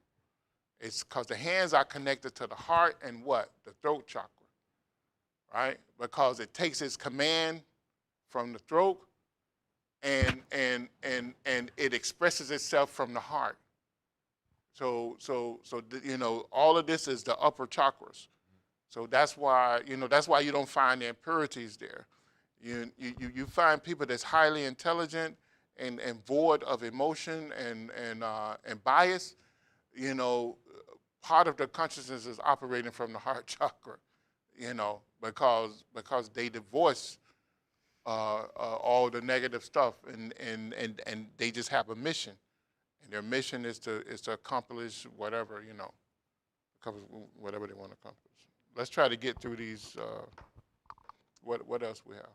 It's because the hands are connected to the heart and what? The throat chakra, right? Because it takes its command from the throat and it expresses itself from the heart. So you know, all of this is the upper chakras. So that's why you don't find the impurities there. You find people that's highly intelligent and void of emotion and bias. You know, part of their consciousness is operating from the heart chakra. You know, because they divorce all the negative stuff and they just have a mission, and their mission is to accomplish whatever, you know, whatever they want to accomplish. Let's try to get through these. What else we have?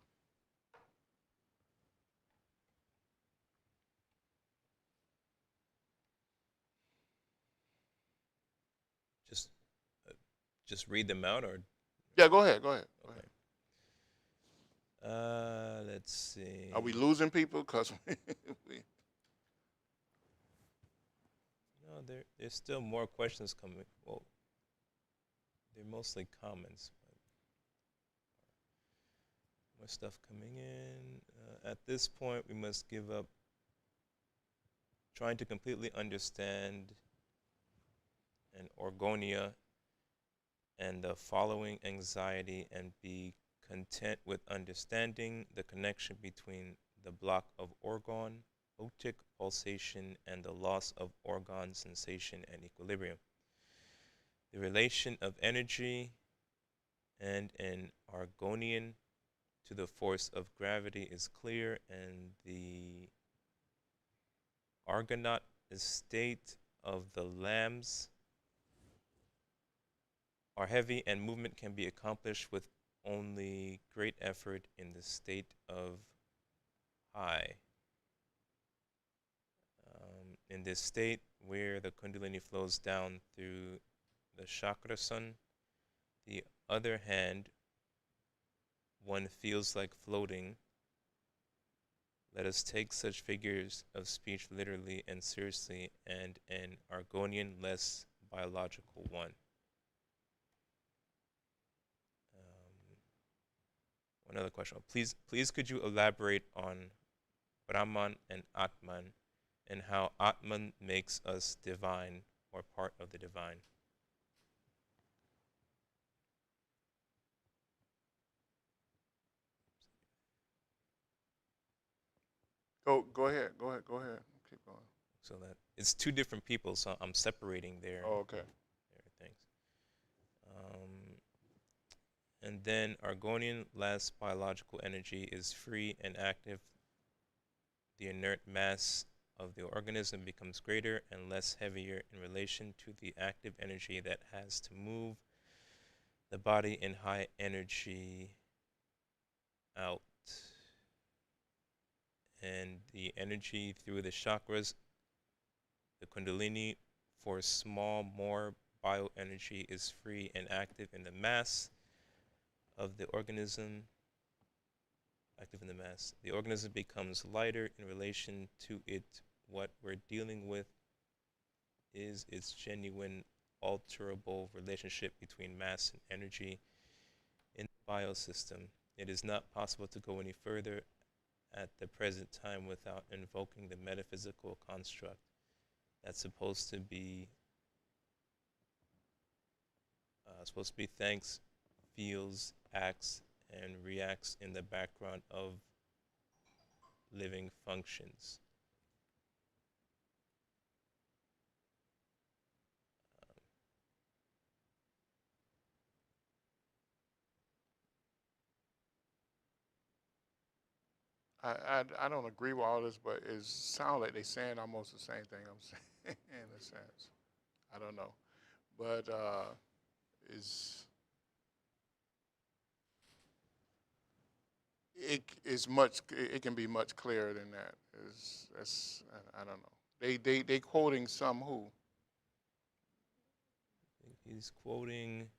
Just read them out, or Yeah, go ahead. okay. Let's see. Are we losing people? Cause No, there's still more questions coming. Well, they're mostly comments. More stuff coming in. At this point, we must give up trying to completely understand an orgonia and the following anxiety and be content with understanding the connection between the block of orgon, otic pulsation, and the loss of orgon sensation and equilibrium. The relation of energy and an argonian to the force of gravity is clear, and the argonaut estate of the lambs are heavy, and movement can be accomplished with only great effort in the state of high. In this state, where the Kundalini flows down through the chakra sun, the other hand, one feels like floating. Let us take such figures of speech literally and seriously, and an Argonian less biological one. One other question. Please could you elaborate on Brahman and Atman and how Atman makes us divine or part of the divine? Go ahead. Keep going. So that it's two different people, so I'm separating their Okay. things. And then Argonian less biological energy is free and active. The inert mass of the organism becomes greater and less heavier in relation to the active energy that has to move the body in high energy out. And the energy through the chakras, the Kundalini, for small, more bioenergy is free and active in the mass of the organism. Active in the mass. The organism becomes lighter in relation to it. What we're dealing with is its genuine alterable relationship between mass and energy in the biosystem. It is not possible to go any further at the present time without invoking the metaphysical construct that's supposed to be thanks, feels, acts, and reacts in the background of living functions. I don't agree with all this, but it sounds like they're saying almost the same thing I'm saying in a sense. I don't know, but is it is much. It can be much clearer than that. Is that's I don't know. They quoting some who. He's quoting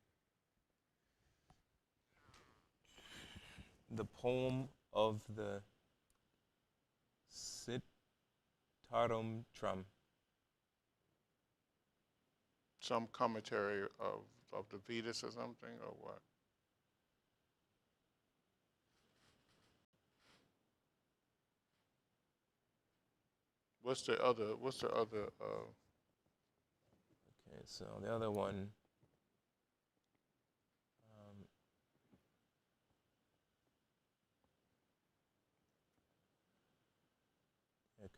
the poem of the Sitaram Tram. Some commentary of the Vedas or something or what? What's the other? Okay, so the other one.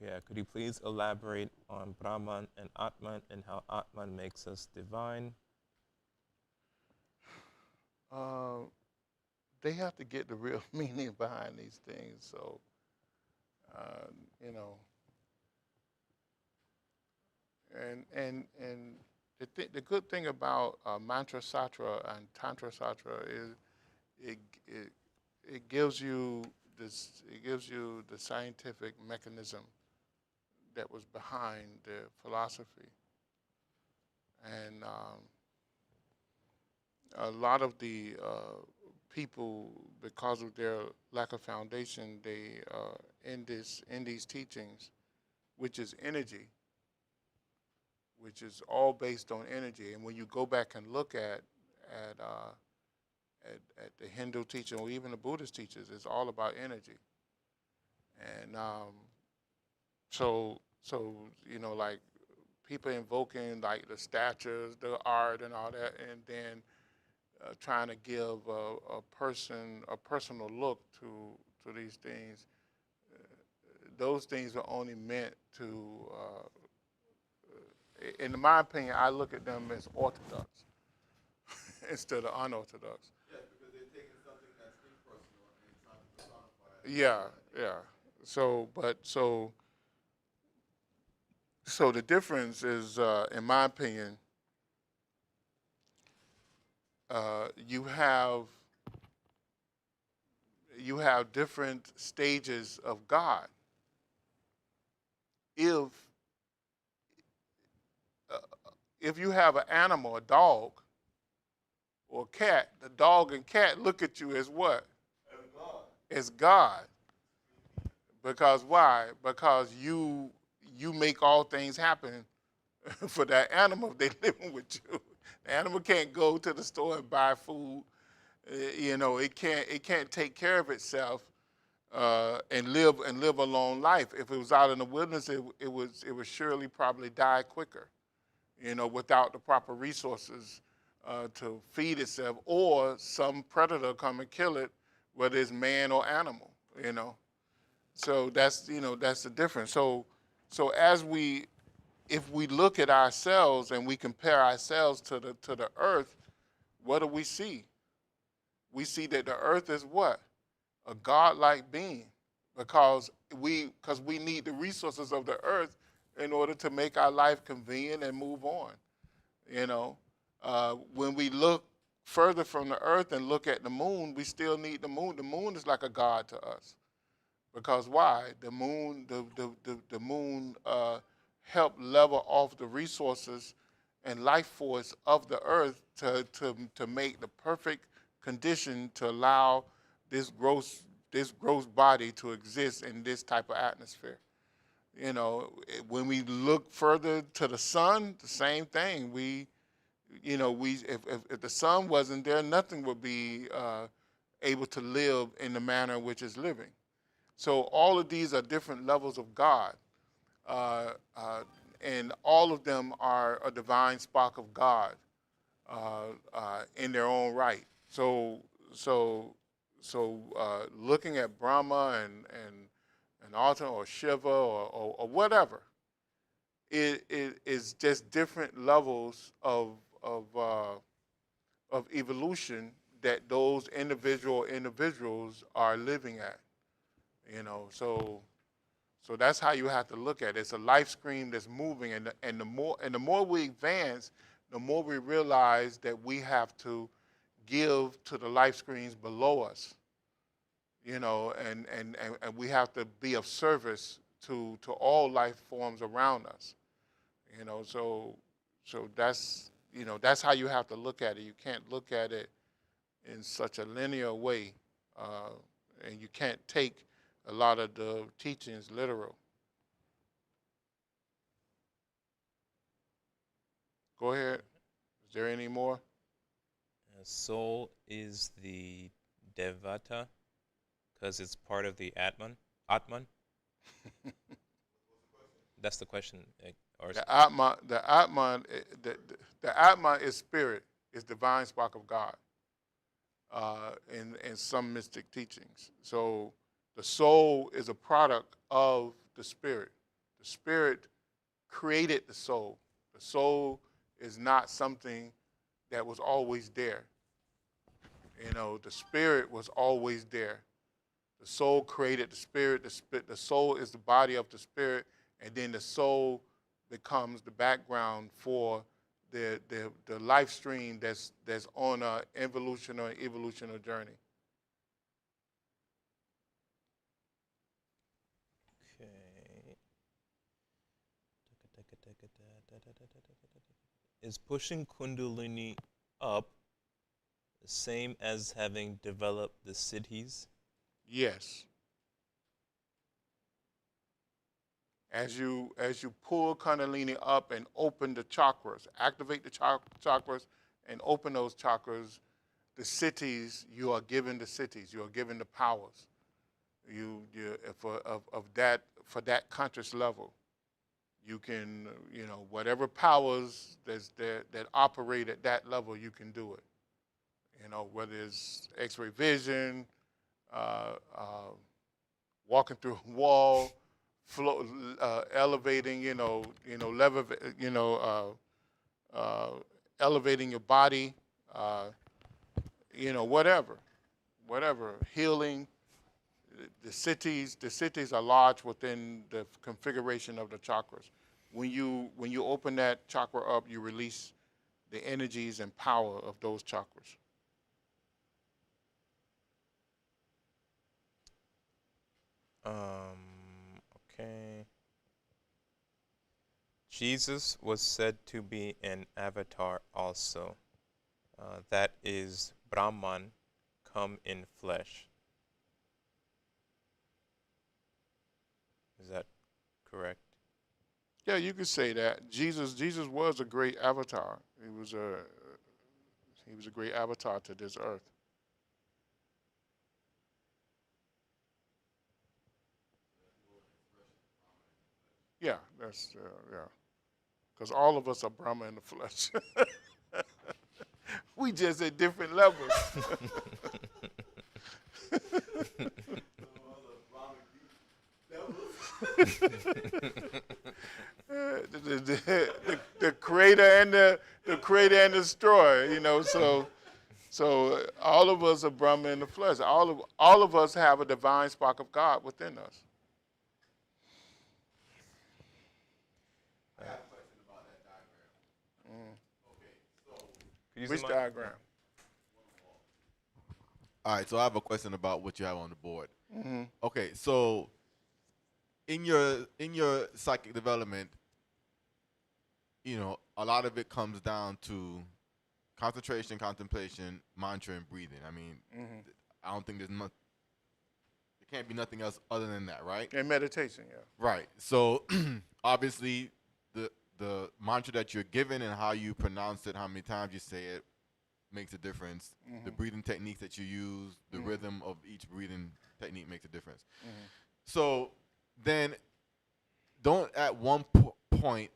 Okay, could you please elaborate on Brahman and Atman and how Atman makes us divine? They have to get the real meaning behind these things. So, you know, and the good thing about mantra satra and tantra satra is it it it gives you this. It gives you the scientific mechanism that was behind the philosophy, and a lot of the people, because of their lack of foundation, they in these teachings, which is energy, which is all based on energy. And when you go back and look at at the Hindu teaching or even the Buddhist teachers, it's all about energy. And so So, like people invoking like the statues, the art, and all that, and then trying to give a personal look to these things. Those things are only meant to, in my opinion, I look at them as orthodox instead of unorthodox. Yes, because they're taking something that's impersonal and trying to personify it. Yeah, yeah. So the difference is, in my opinion, you have different stages of God. If uh, if you have an animal, a dog or a cat, the dog and cat look at you as what? As God. As God. Because why? Because you make all things happen for that animal if they living with you. The animal can't go to the store and buy food. It can't take care of itself and live a long life. If it was out in the wilderness, it would surely probably die quicker, without the proper resources to feed itself, or some predator come and kill it, whether it's man or animal. So that's the difference. So if we look at ourselves and we compare ourselves to the earth, what do we see? We see that the earth is what? A godlike being, because we need the resources of the earth in order to make our life convenient and move on. When we look further from the earth and look at the moon, we still need the moon. The moon is like a god to us, because why? The moon help level off the resources and life force of the earth to make the perfect condition to allow this gross body to exist in this type of atmosphere. When we look further to the sun, the same thing. If the sun wasn't there, nothing would be able to live in the manner in which it's living. So all of these are different levels of God, uh, uh, and all of them are a divine spark of God in their own right. So looking at Brahma and Alta or Shiva or whatever, it is just different levels of evolution that those individuals are living at. So that's how you have to look at it. It's a life stream that's moving, and the more we advance, the more we realize that we have to give to the life streams below us. And we have to be of service to all life forms around us. So that's how you have to look at it. You can't look at it in such a linear way, uh, and you can't take a lot of the teachings literal. Go ahead. Is there any more? Soul is the Devata because it's part of the Atman. Atman? That's the question. Or The Atman is spirit, is divine spark of God, in some mystic teachings. So the soul is a product of the spirit. The spirit created the soul. The soul is not something that was always there. The spirit was always there. The soul created the spirit. The soul is the body of the spirit, and then the soul becomes the background for the life stream that's on a evolutionary journey. okay. Is pushing Kundalini up the same as having developed the siddhis? Yes. As you pull Kundalini up and open the chakras, activate the chakras and open those chakras, the cities, you are given the cities, you are given the powers. You for that conscious level. You can, whatever powers that operate at that level, you can do it. Whether it's X-ray vision, uh, uh, walking through a wall, elevating, level, elevating your body, uh, whatever, healing. The cities are large within the configuration of the chakras. When you open that chakra up, you release the energies and power of those chakras. Okay. Jesus was said to be an avatar also. That is Brahman come in flesh. Is that correct? Yeah, you could say that. Jesus was a great avatar. He was a great avatar to this earth. Yeah, that's yeah. Because all of us are Brahma in the flesh. We just at different levels. The creator and the creator and destroyer. So all of us are Brahma in the flesh. All of us have a divine spark of God within us. I have a question about that diagram. Okay, so Which diagram? all right, so I have a question about what you have on the board. Mm-hmm. Okay, so in your psychic development, a lot of it comes down to concentration, contemplation, mantra, and breathing. I mean, I don't think there can't be nothing else other than that, right? And meditation, yeah. Right. So obviously, the mantra that you're given and how you pronounce it, how many times you say it, makes a difference. The breathing techniques that you use, the rhythm of each breathing technique makes a difference. So then, don't at one point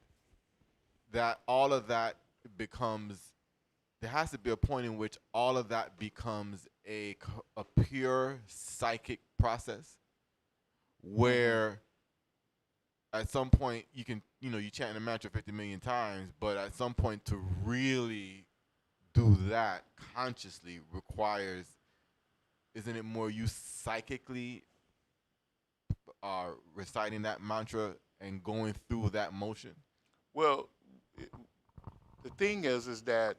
that all of that becomes. There has to be a point in which all of that becomes a pure psychic process, where at some point you can, you chant the mantra 50 million times, but at some point to really do that consciously requires, isn't it more you psychically reciting that mantra and going through that motion? Well, the thing is that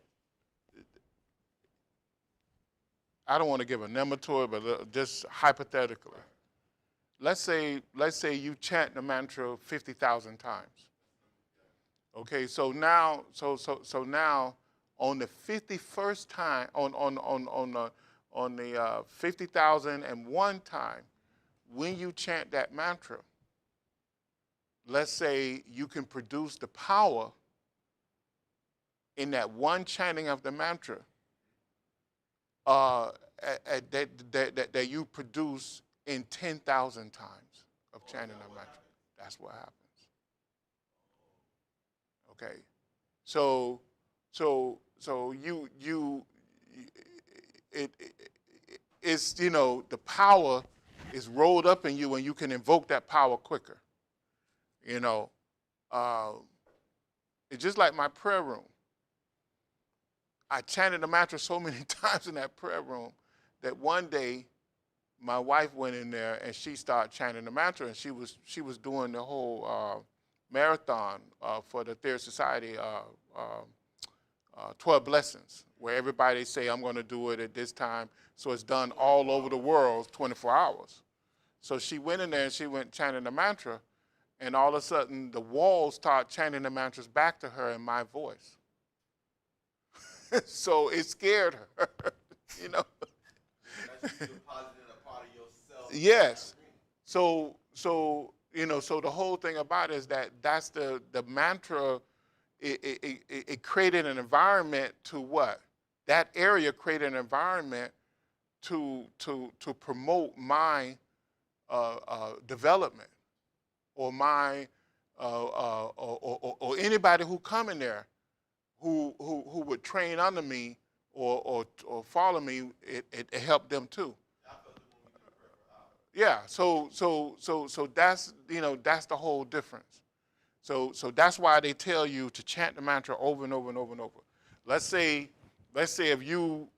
I don't want to give a number to it, but just hypothetically, let's say you chant the mantra 50,000 times. Okay, so now on the 51st time, on the 50,001 time, when you chant that mantra, let's say you can produce the power in that one chanting of the mantra that you produce in 10,000 times of chanting the mantra. That's what happens. Okay, so it's the power is rolled up in you, and you can invoke that power quicker. It's just like my prayer room. I chanted the mantra so many times in that prayer room that one day my wife went in there and she started chanting the mantra, and she was doing the whole marathon for the Theater Society 12 Blessings, where everybody say, I'm going to do it at this time. So it's done all over the world, 24 hours. So she went in there and she went chanting the mantra, and all of a sudden the walls start chanting the mantras back to her in my voice. So it scared her, Yes. So the whole thing about it is that's the mantra. It created an environment to what? That area created an environment to promote my development, or my or anybody who come in there who would train under me or follow me, it helped them too. Yeah. So that's that's the whole difference. So that's why they tell you to chant the mantra over and over and over and over. Let's say if you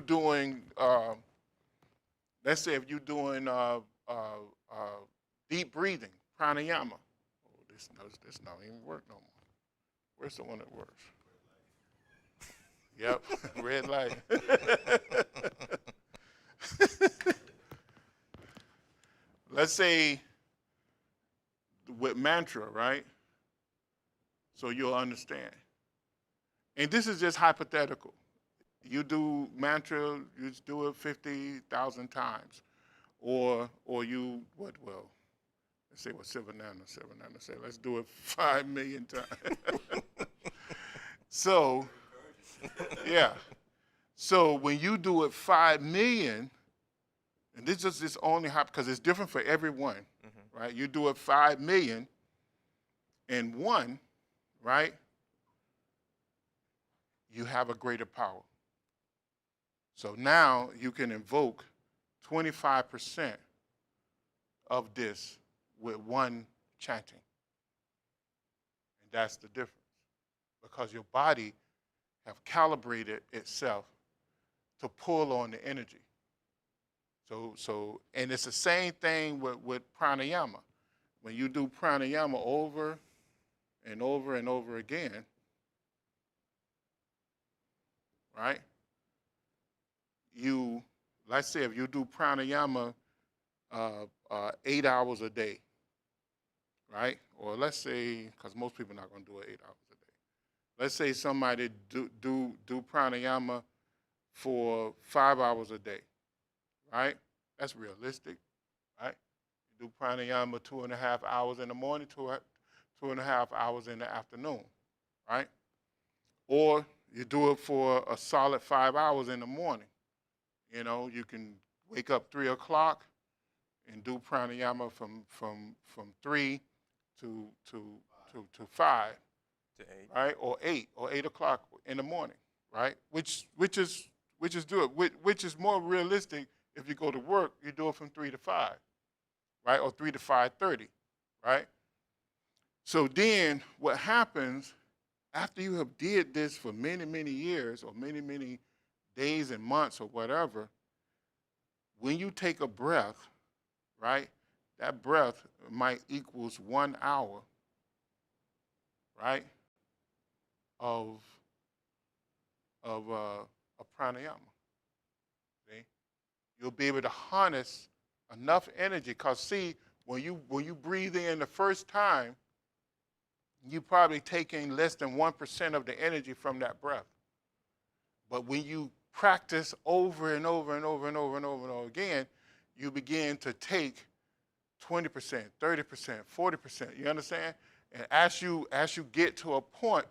doing let's say if you doing deep breathing, pranayama. Oh, this not even work no more. Where's the one that works? Yep, red light. Let's say with mantra, right? So you'll understand. And this is just hypothetical. You do mantra, you just do it 50,000 times. Or you, what, well, let's say what Sivananda say. Let's do it 5 million times. So, yeah. So when you do it 5 million, and this only happens because it's different for everyone, right? You do it 5 million and one, right? You have a greater power. So now you can invoke 25% of this with one chanting. And that's the difference. Because your body have calibrated itself to pull on the energy. And it's the same thing with pranayama. When you do pranayama over and over and over again, right? Let's say if you do pranayama 8 hours a day, right? Or let's say, because most people are not going to do it 8 hours a day. Let's say somebody do pranayama for 5 hours a day, right? That's realistic, right? You do pranayama 2.5 hours in the morning, 2.5 hours in the afternoon, right? Or you do it for a solid 5 hours in the morning. You can wake up 3 o'clock and do pranayama from 3 to 5, To 8. right? Or 8 o'clock in the morning, right? Which is good. Which is more realistic. If you go to work, you do it from 3 to 5, right? Or 3 to 5:30, right? So then what happens after you have did this for many, many years or many, many days and months or whatever, when you take a breath, right, that breath might equals 1 hour, right, of pranayama. See? You'll be able to harness enough energy. Because see, when you breathe in the first time, you probably taking less than 1% of the energy from that breath. But when you practice over and over and over and over and over and over again, you begin to take 20%, 30%, 40%. You understand? And as you get to a point,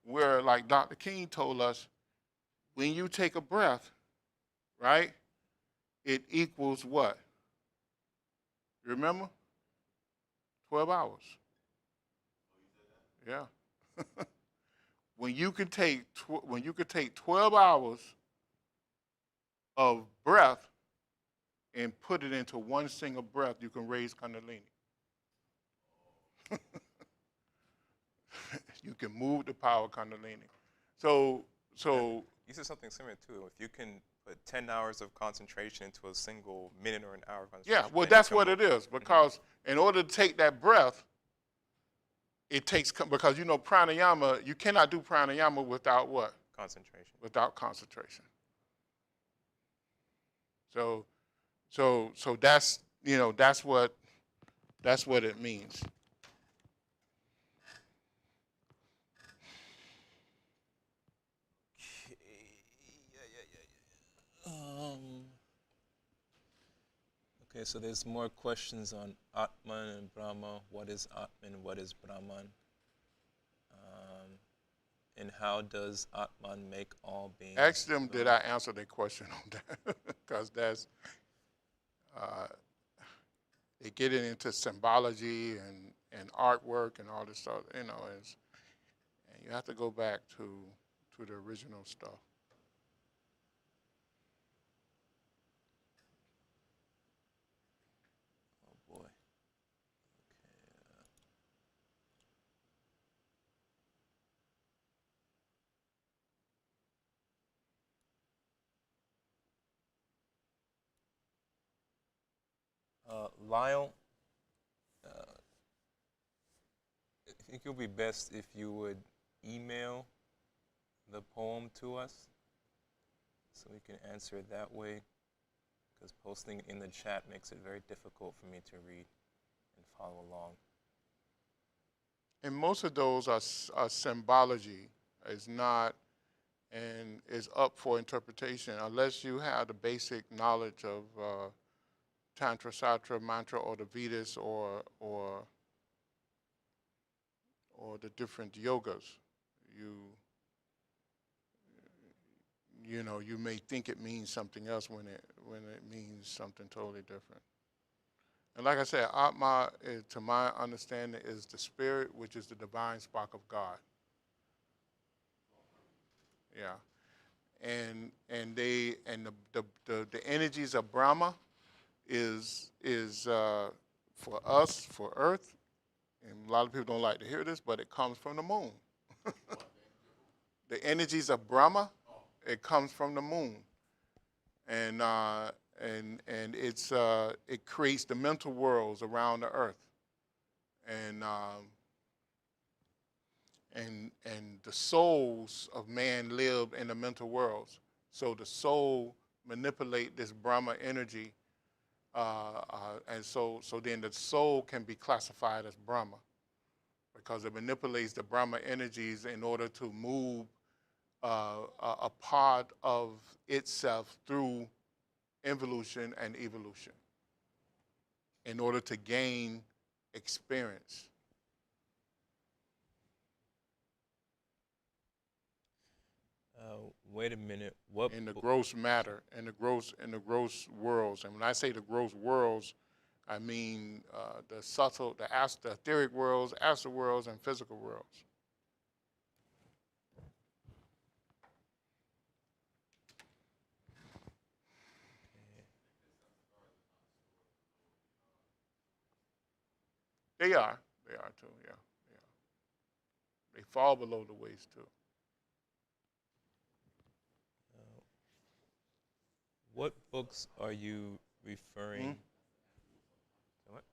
where, like Dr. King told us, when you take a breath, right, it equals what? You remember? 12 hours. Yeah. When you could take 12 hours of breath and put it into one single breath, you can raise Kundalini. You can move the power of Kundalini. So you said something similar too. If you can put 10 hours of concentration into a single minute or an hour of concentration. yeah, well, that's what it is. Because in order to take that breath, it takes, because pranayama, you cannot do pranayama without what? Concentration. Without concentration. So that's that's what it means. Okay, so there's more questions on Atman and Brahma. What is Atman? What is Brahman? And how does Atman make all beings? Ask them, did I answer their question on that? Because they get it into symbology and artwork and all this stuff. You know, and you have to go back to the original stuff. Oh boy. Lyle, I think it would be best if you would email the poem to us so we can answer it that way, because posting it in the chat makes it very difficult for me to read and follow along. And most of those are symbology. Is not and is up for interpretation unless you have the basic knowledge of Tantra, Satra, Mantra, or the Vedas, or the different yogas. You you know, you may think it means something else when it means something totally different. And like I said, Atma, to my understanding, is the spirit, which is the divine spark of God. Yeah, and the energies of Brahma is for us, for Earth, and a lot of people don't like to hear this, but it comes from the moon. The energies of Brahma, it comes from the moon, and it's it creates the mental worlds around the Earth, and and the souls of man live in the mental worlds. So the soul manipulate this Brahma energy, and so then the soul can be classified as Brahma because it manipulates the Brahma energies in order to move a part of itself through involution and evolution in order to gain experience. Wait a minute. What In the gross matter, in the gross worlds, and when I say the gross worlds, I mean the subtle, the etheric worlds, astral worlds, and physical worlds. They are too. Yeah, yeah. They fall below the waist too. what books are you referring? Mhm. What?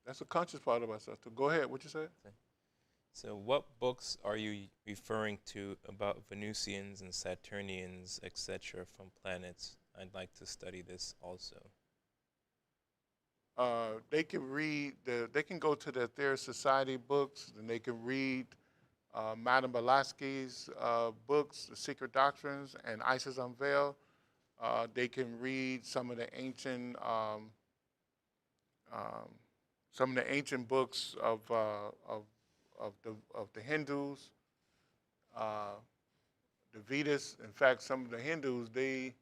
That's a conscious part of ourselves too. Go ahead. What you said? So, what books are you referring to about Venusians and Saturnians, etc., from planets? I'd like to study this also. They can read they can go to the Etheric Society books, and they can read Madame Blavatsky's books, The Secret Doctrines and Isis Unveiled. They can read some of the ancient books of the Hindus, uh, the Vedas. In fact, some of the Hindus, they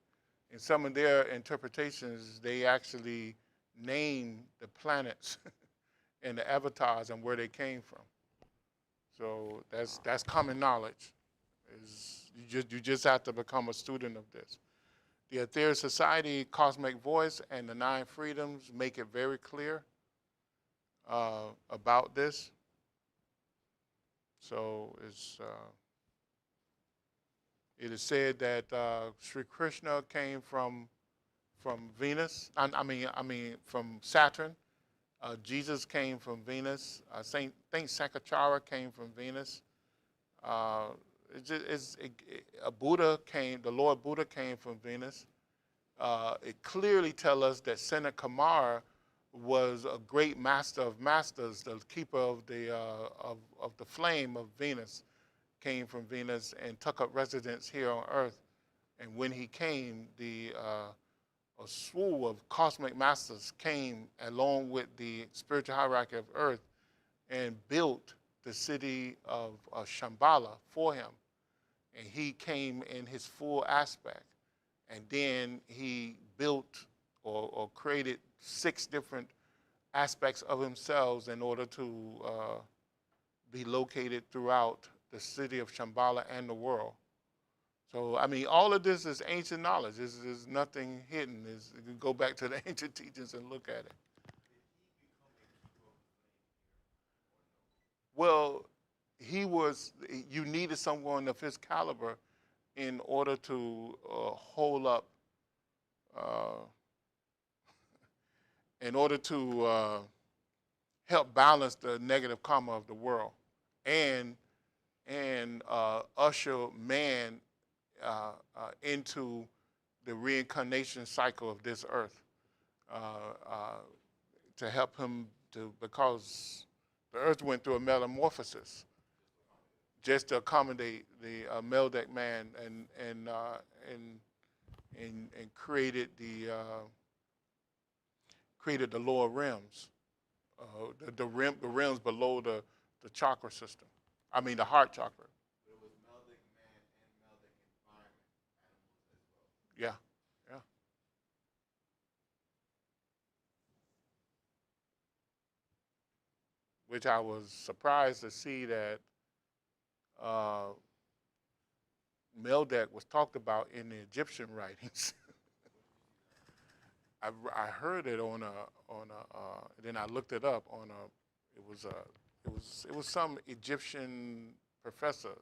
in some of their interpretations, they actually name the planets and the avatars and where they came from. So that's common knowledge. You just have to become a student of this. The Etheric Society, Cosmic Voice, and the Nine Freedoms make it very clear about this. So it is said that Sri Krishna came from Venus. I mean from Saturn. Jesus came from Venus. I think Sankachara came from Venus. Buddha came. The Lord Buddha came from Venus. It clearly tells us that Senat Kumara was a great master of masters, the keeper of the flame of Venus, came from Venus and took up residence here on Earth. And when he came, a slew of cosmic masters came along with the spiritual hierarchy of Earth and built the city of Shambhala for him. And he came in his full aspect. And then he built or created 6 different aspects of themselves in order to be located throughout the city of Shambhala and the world. So, I mean, all of this is ancient knowledge. There's nothing hidden. You can go back to the ancient teachings and look at it. Well, you needed someone of his caliber in order to hold up, uh, in order to help balance the negative karma of the world and usher man into the reincarnation cycle of this earth uh, uh, to help him because the earth went through a metamorphosis just to accommodate the Meldic man and created the lower realms, the realms below the chakra system. I mean the heart chakra. It was Meldic man and Meldic environment animals as well. Yeah, yeah. Which I was surprised to see that uh, Meldic was talked about in the Egyptian writings. I heard it then I looked it up on it was some Egyptian professor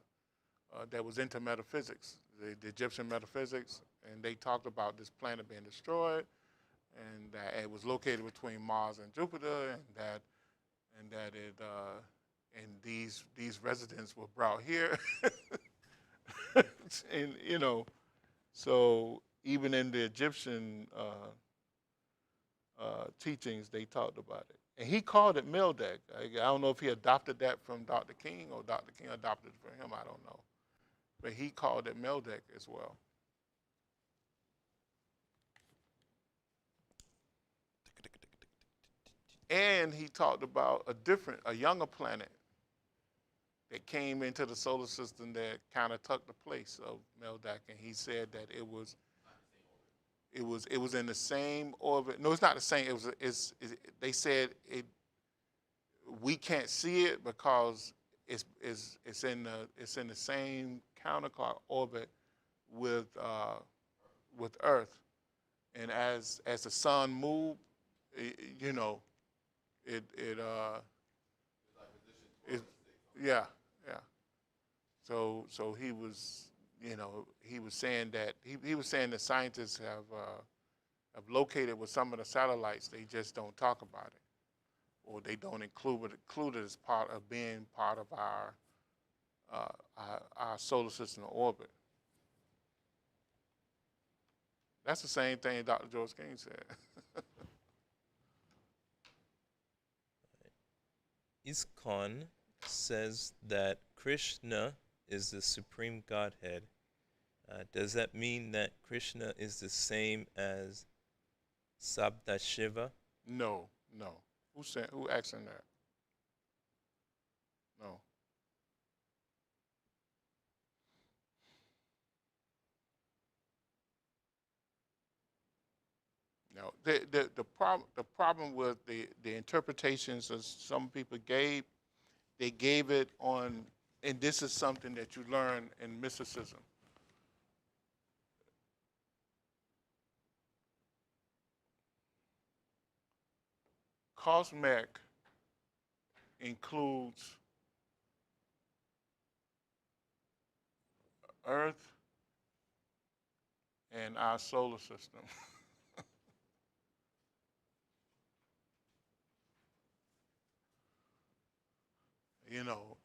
that was into metaphysics, the Egyptian metaphysics, and they talked about this planet being destroyed, and that it was located between Mars and Jupiter, and that and these residents were brought here, and so even in the Egyptian teachings, they talked about it. And he called it Meldic. I don't know if he adopted that from Dr. King or Dr. King adopted it from him. I don't know. But he called it Meldic as well. And he talked about a younger planet that came into the solar system that kind of took the place of Meldic. And he said that it was in the same orbit. No, it's not the same. They said we can't see it because it's in the same counterclock orbit with Earth, and as the sun moved, you know, it yeah, yeah. So he was saying that he was saying that scientists have located with some of the satellites. They just don't talk about it, or they don't include it as part of being part of our solar system orbit. That's the same thing Dr. George King said. ISKCON says that Krishna is the supreme Godhead. Does that mean that Krishna is the same as Sabdashiva? No, no. Who asking that? No. No. The problem with the interpretations that some people gave, they gave it on, and this is something that you learn in mysticism. Cosmic includes Earth and our solar system.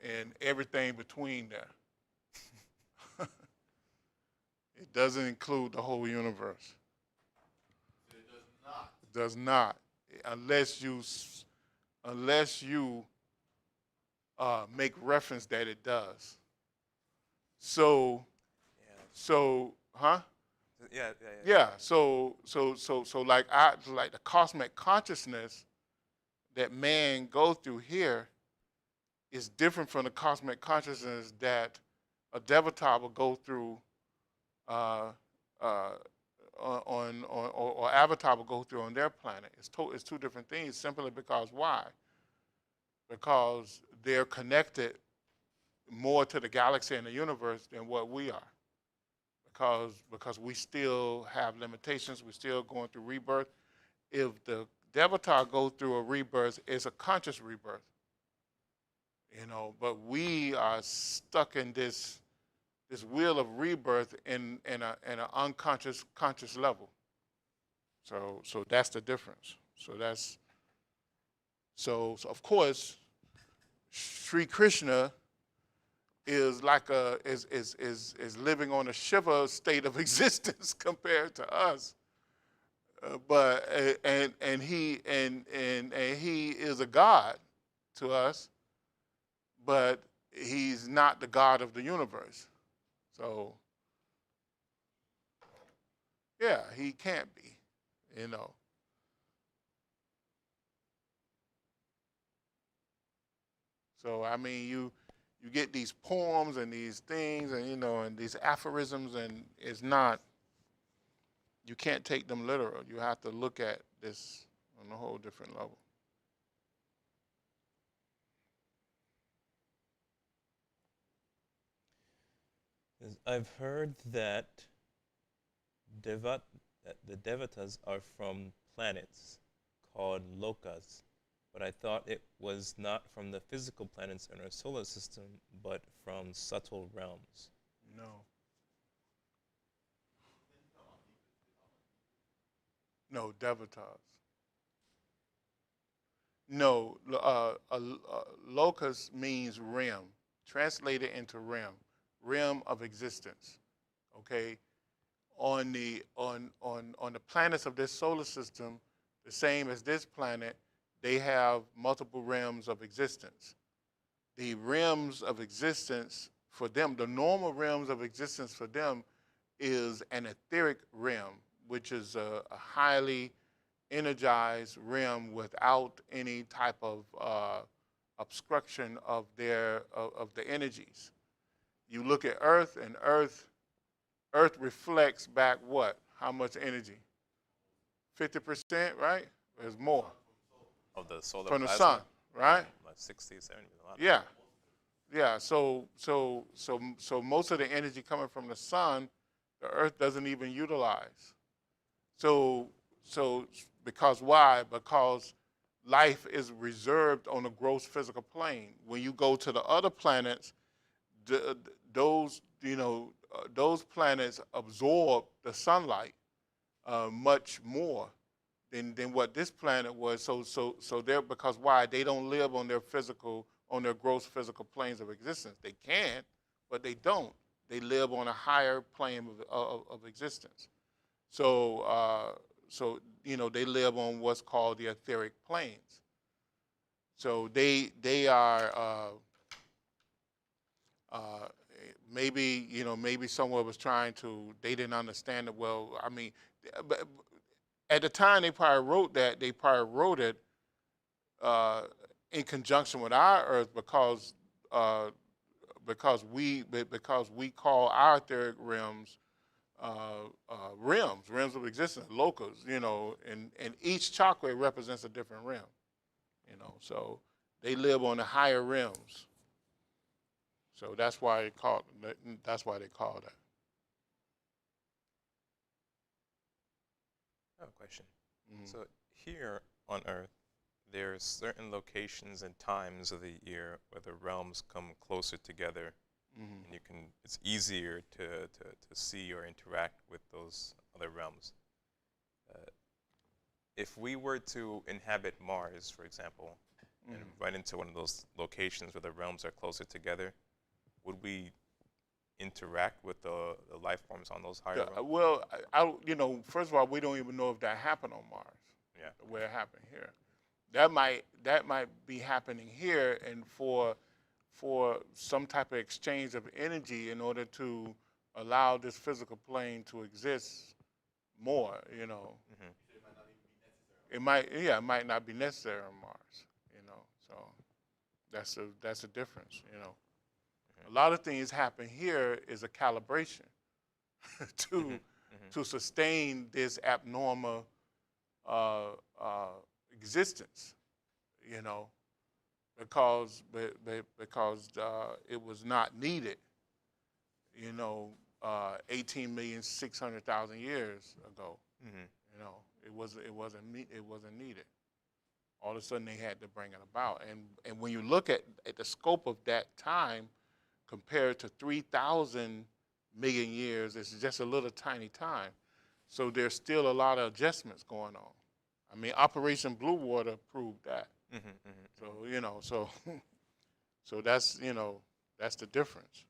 And everything between there. It doesn't include the whole universe. It does not. It does not, unless you make reference that it does. So, Yeah. huh? Yeah. Yeah. So like the cosmic consciousness that man go through here is different from the cosmic consciousness that a devata will go through uh, uh, or Avatar will go through on their planet. It's two different things simply because why? Because they're connected more to the galaxy and the universe than what we are. Because we still have limitations, we're still going through rebirth. If the Devatar go through a rebirth, it's a conscious rebirth. But we are stuck in this wheel of rebirth in an unconscious conscious level. So that's the difference. So of course, Sri Krishna is like is living on a Shiva state of existence compared to us. But he is a god to us, but he's not the God of the universe. So yeah, he can't be, So I mean, you get these poems and these things, and and these aphorisms, and it's not. You can't take them literal. You have to look at this on a whole different level. I've heard that that the devatas are from planets called lokas, but I thought it was not from the physical planets in our solar system, but from subtle realms. No. No, devatas. No, locus means realm, translated into realm of existence. Okay, on the planets of this solar system, the same as this planet, they have multiple realms of existence. The realms of existence for them, the normal realms of existence for them, is an etheric realm, which is a highly energized realm without any type of obstruction of the energies. You look at Earth, and Earth reflects back what? How much energy? 50%, right? There's more Of the solar from the plasma? sun, right? Like 60, 70, a lot. Yeah, yeah. So most of the energy coming from the sun, the Earth doesn't even utilize. So because why? Because life is reserved on the gross physical plane. When you go to the other planets, those those planets absorb the sunlight much more than what this planet was. So they're, because why? They don't live on their gross physical planes of existence. They can, but they don't. They live on a higher plane of existence. So they live on what's called the etheric planes. So they are maybe someone was trying to, they didn't understand it well. I mean, but at the time they probably wrote that, they probably wrote it in conjunction with our Earth because we call our etheric realms realms of existence, locals, and each chakra represents a different realm, so they live on the higher realms. So that's why they call that. I have a question. Mm-hmm. So here on Earth, there are certain locations and times of the year where the realms come closer together, Mm-hmm. and it's easier to see or interact with those other realms. If we were to inhabit Mars, for example, and run into one of those locations where the realms are closer together, would we interact with the life forms on those higher realms? Well, first of all, we don't even know if that happened on Mars. Yeah. Where it happened here, that might be happening here, and for some type of exchange of energy in order to allow this physical plane to exist more. Mm-hmm. It might not be necessary on Mars. So that's a difference. A lot of things happen here is a calibration to Mm-hmm. to sustain this abnormal existence, you know, because it was not needed, you know, 18,600,000 years ago. You know, it wasn't needed. All of a sudden, they had to bring it about, and when you look at the scope of that time compared to 3,000 million years, it's just a little tiny time. So there's still a lot of adjustments going on. I mean, Operation Blue Water proved that. So you know, so so that's that's the difference.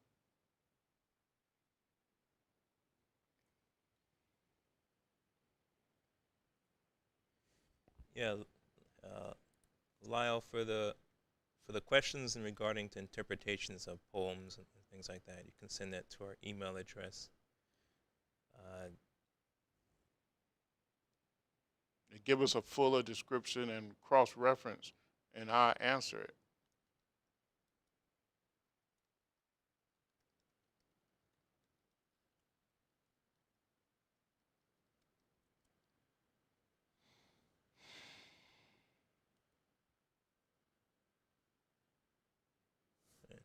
Yeah, Lyle, for the questions in regarding to interpretations of poems and things like that, you can send that to our email address. Give us a fuller description and cross-reference, and I'll answer it.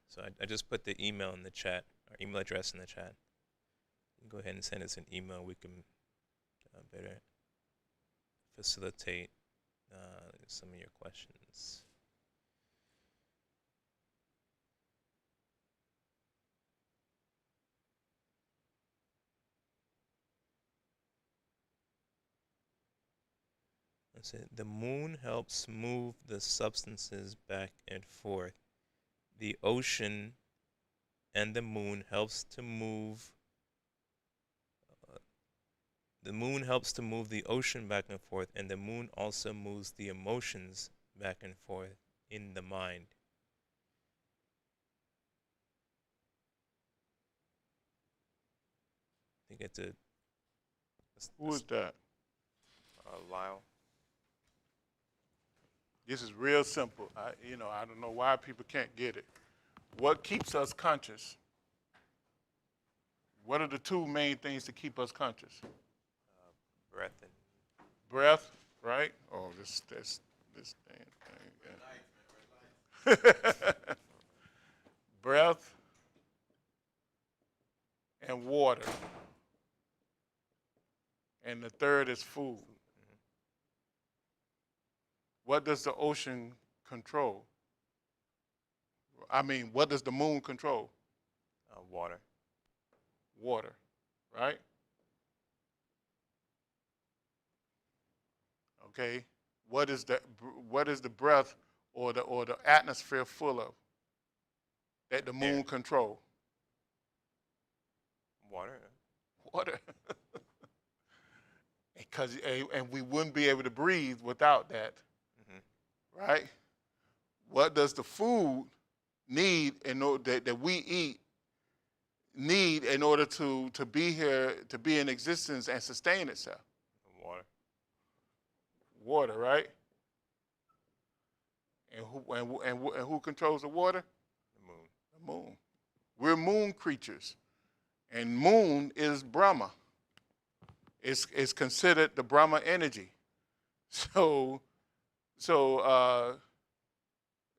So I just put the email in the chat, our email address in the chat. You can go ahead and send us an email. We can better facilitate some of your questions. Let's see. The moon helps move the substances back and forth. The ocean and the moon helps to move. The moon helps to move the ocean back and forth, and the moon also moves the emotions back and forth in the mind. I think it's a. Who is that? Lyle. This is real simple. I don't know why people can't get it. What keeps us conscious? What are the two main things to keep us conscious? Breath and breath, right? Oh, this thing. Breath and water. And the third is food. What does the ocean control? I mean, what does the moon control? Water. Water, right? Okay. What is the breath or the atmosphere full of that the moon control? Water. Water. And we wouldn't be able to breathe without that, right? What does the food need that we eat need in order to be here, to be in existence and sustain itself? Water. Water, right? And who controls the water? The moon. The moon. We're moon creatures, and moon is Brahma. It's considered the Brahma energy. So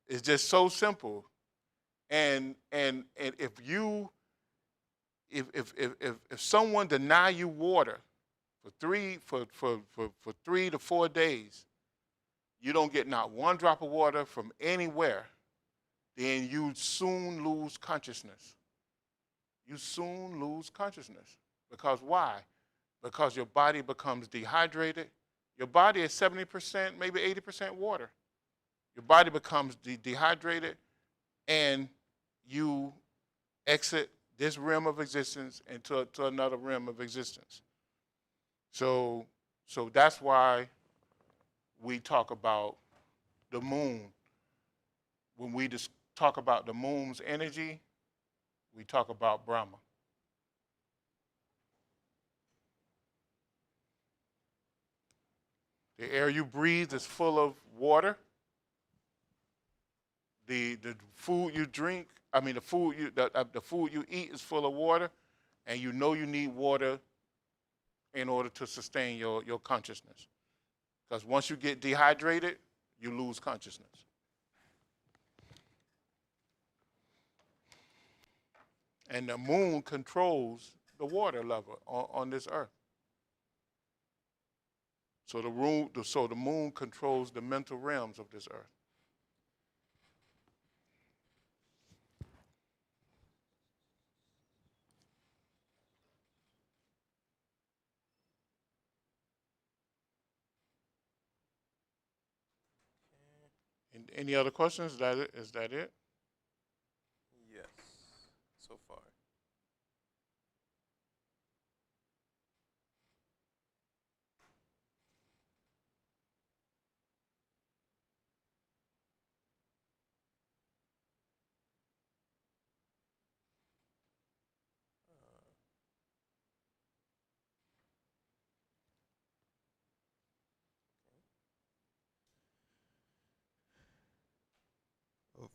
it's just so simple. And if someone deny you water for 3 to 4 days, you don't get not one drop of water from anywhere, then you soon lose consciousness. You soon lose consciousness. Because why? Because your body becomes dehydrated. Your body is 70%, maybe 80% water. Your body becomes dehydrated, and you exit this realm of existence into another realm of existence. So that's why we talk about the moon. When we just talk about the moon's energy, we talk about Brahma. The air you breathe is full of water. The food you drink, I mean the food you eat is full of water, and you know you need water in order to sustain your consciousness. Because once you get dehydrated, you lose consciousness. And the moon controls the water level on this earth. So the moon controls the mental realms of this earth. And any other questions? Is that it? Is that it? Yes, so far. Uh,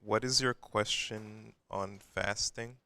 what is your question on fasting?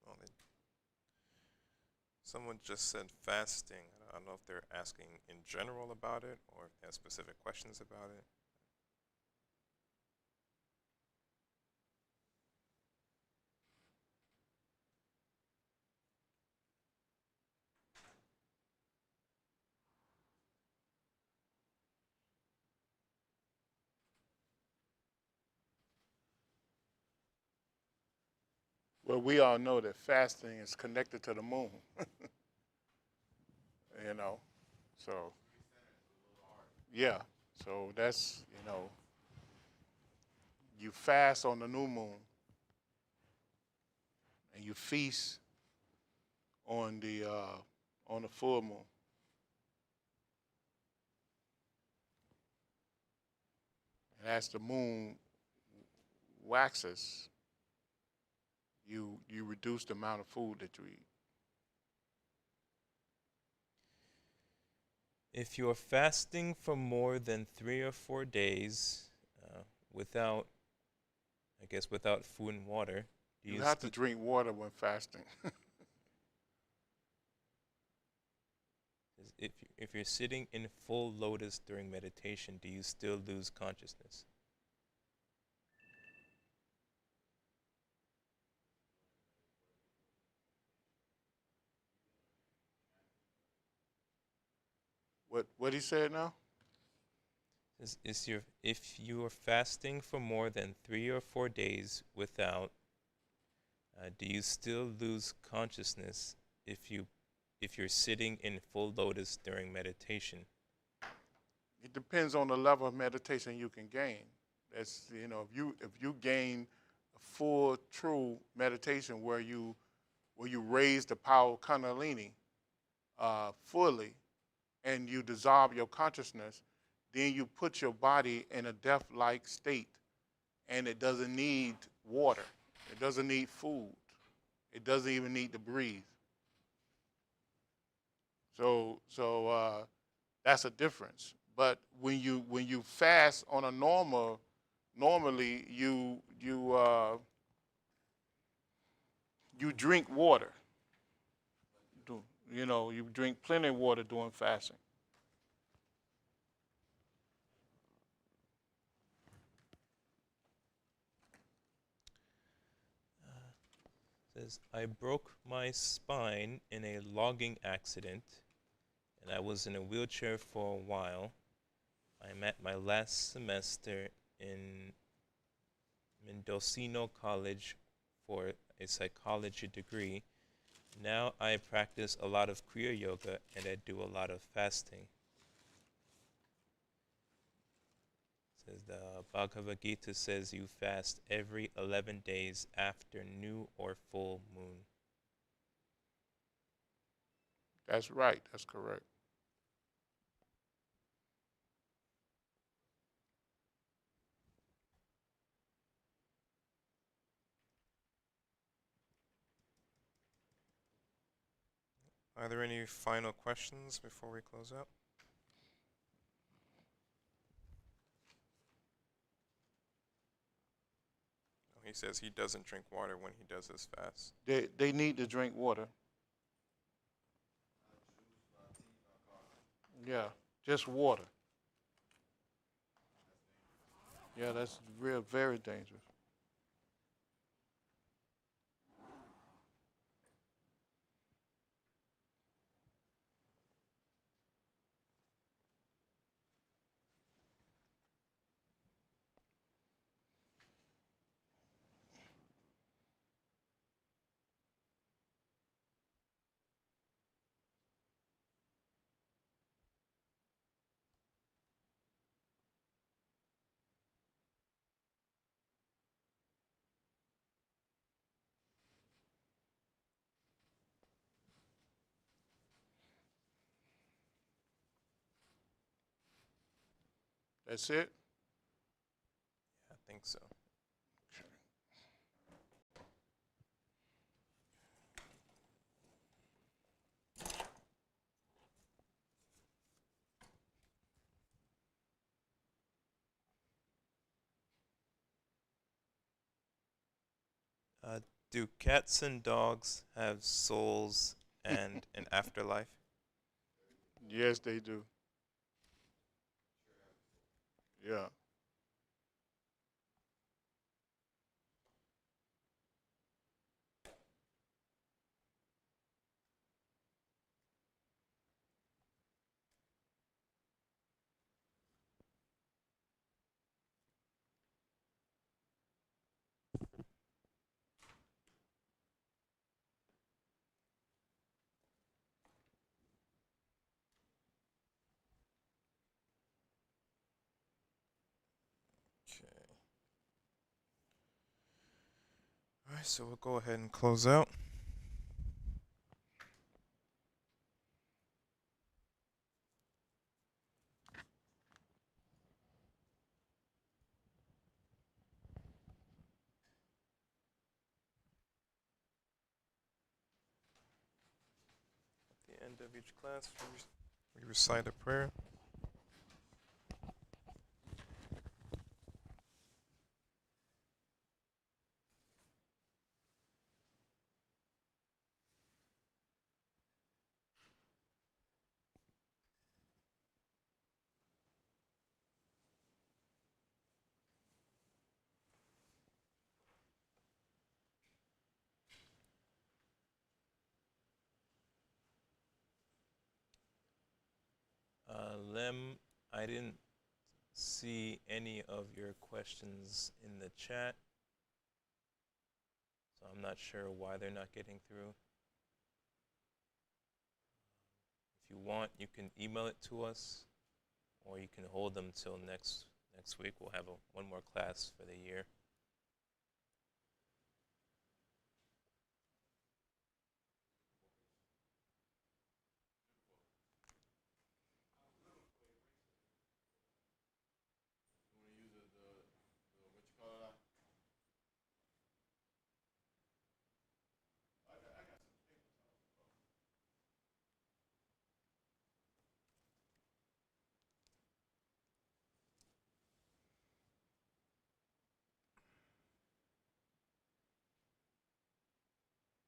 Well, someone just said fasting. I don't know if they're asking in general about it or if they have specific questions about it. Well, we all know that fasting is connected to the moon. you know, so yeah, so that's you fast on the new moon and you feast on the full moon. And as the moon waxes, you reduce the amount of food that you eat. If you're fasting for more than 3 or 4 days without, I guess, without food and water, do You you have to drink water when fasting. if you're sitting in full lotus during meditation, do you still lose consciousness? What he said now? If you are fasting for more than 3 or 4 days without, do you still lose consciousness if you're sitting in full lotus during meditation? It depends on the level of meditation you can gain. That's if you gain a full true meditation where you raise the power of Kundalini fully and you dissolve your consciousness, then you put your body in a death-like state, and it doesn't need water, it doesn't need food, it doesn't even need to breathe. So that's a difference. But when you fast on a normally you drink water. You drink plenty of water during fasting. Says, I broke my spine in a logging accident. and I was in a wheelchair for a while. I'm at my last semester in Mendocino College for a psychology degree. Now I practice a lot of Kriya Yoga and I do a lot of fasting. It says the Bhagavad Gita says you fast every 11 days after new or full moon. That's right. That's correct. Are there any final questions before we close out? Oh, he says he doesn't drink water when he does his fast. They need to drink water. Yeah, just water. Yeah, that's real, very dangerous. That's it. I think so. Do cats and dogs have souls and an afterlife? Yes, they do. Yeah. Okay. All right, so we'll go ahead and close out. At the end of each class, we recite a prayer. Lem, I didn't see any of your questions in the chat, so I'm not sure why they're not getting through. If you want, you can email it to us, or you can hold them till next week. We'll have one more class for the year.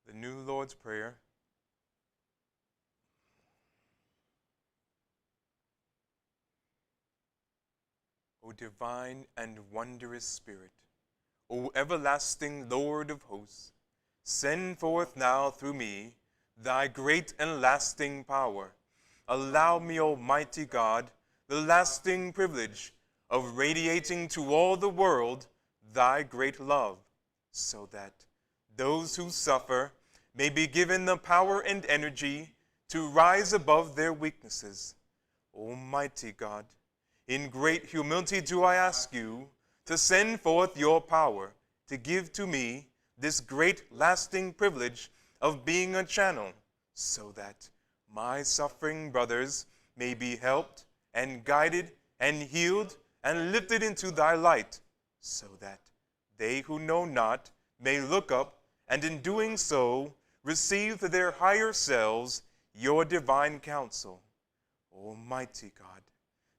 The New Lord's Prayer. O divine and wondrous Spirit, O everlasting Lord of hosts, send forth now through me thy great and lasting power, allow me, Almighty God, the lasting privilege of radiating to all the world thy great love, so that those who suffer may be given the power and energy to rise above their weaknesses. Almighty God, in great humility do I ask you to send forth your power to give to me this great lasting privilege of being a channel, so that my suffering brothers may be helped and guided and healed and lifted into thy light, so that they who know not may look up, and in doing so receive to their higher selves your divine counsel. Almighty God,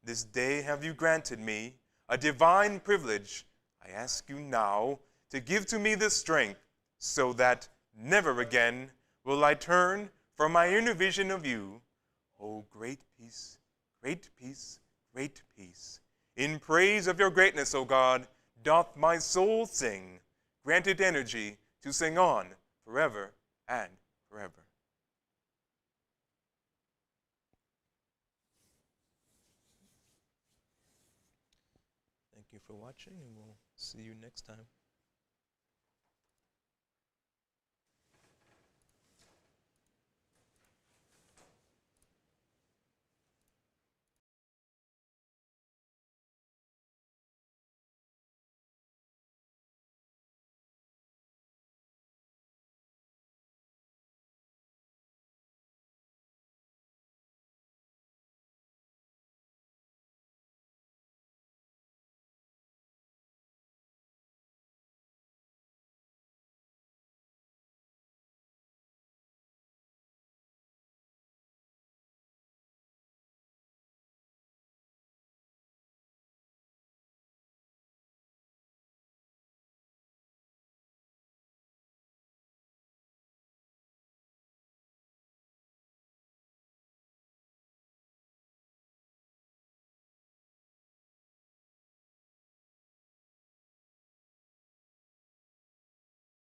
this day have you granted me a divine privilege. I ask you now to give to me the strength, so that never again will I turn from my inner vision of you. O great peace, great peace, great peace. In praise of your greatness, O God, doth my soul sing, granted energy to sing on forever and forever. Thank you for watching, and we'll see you next time.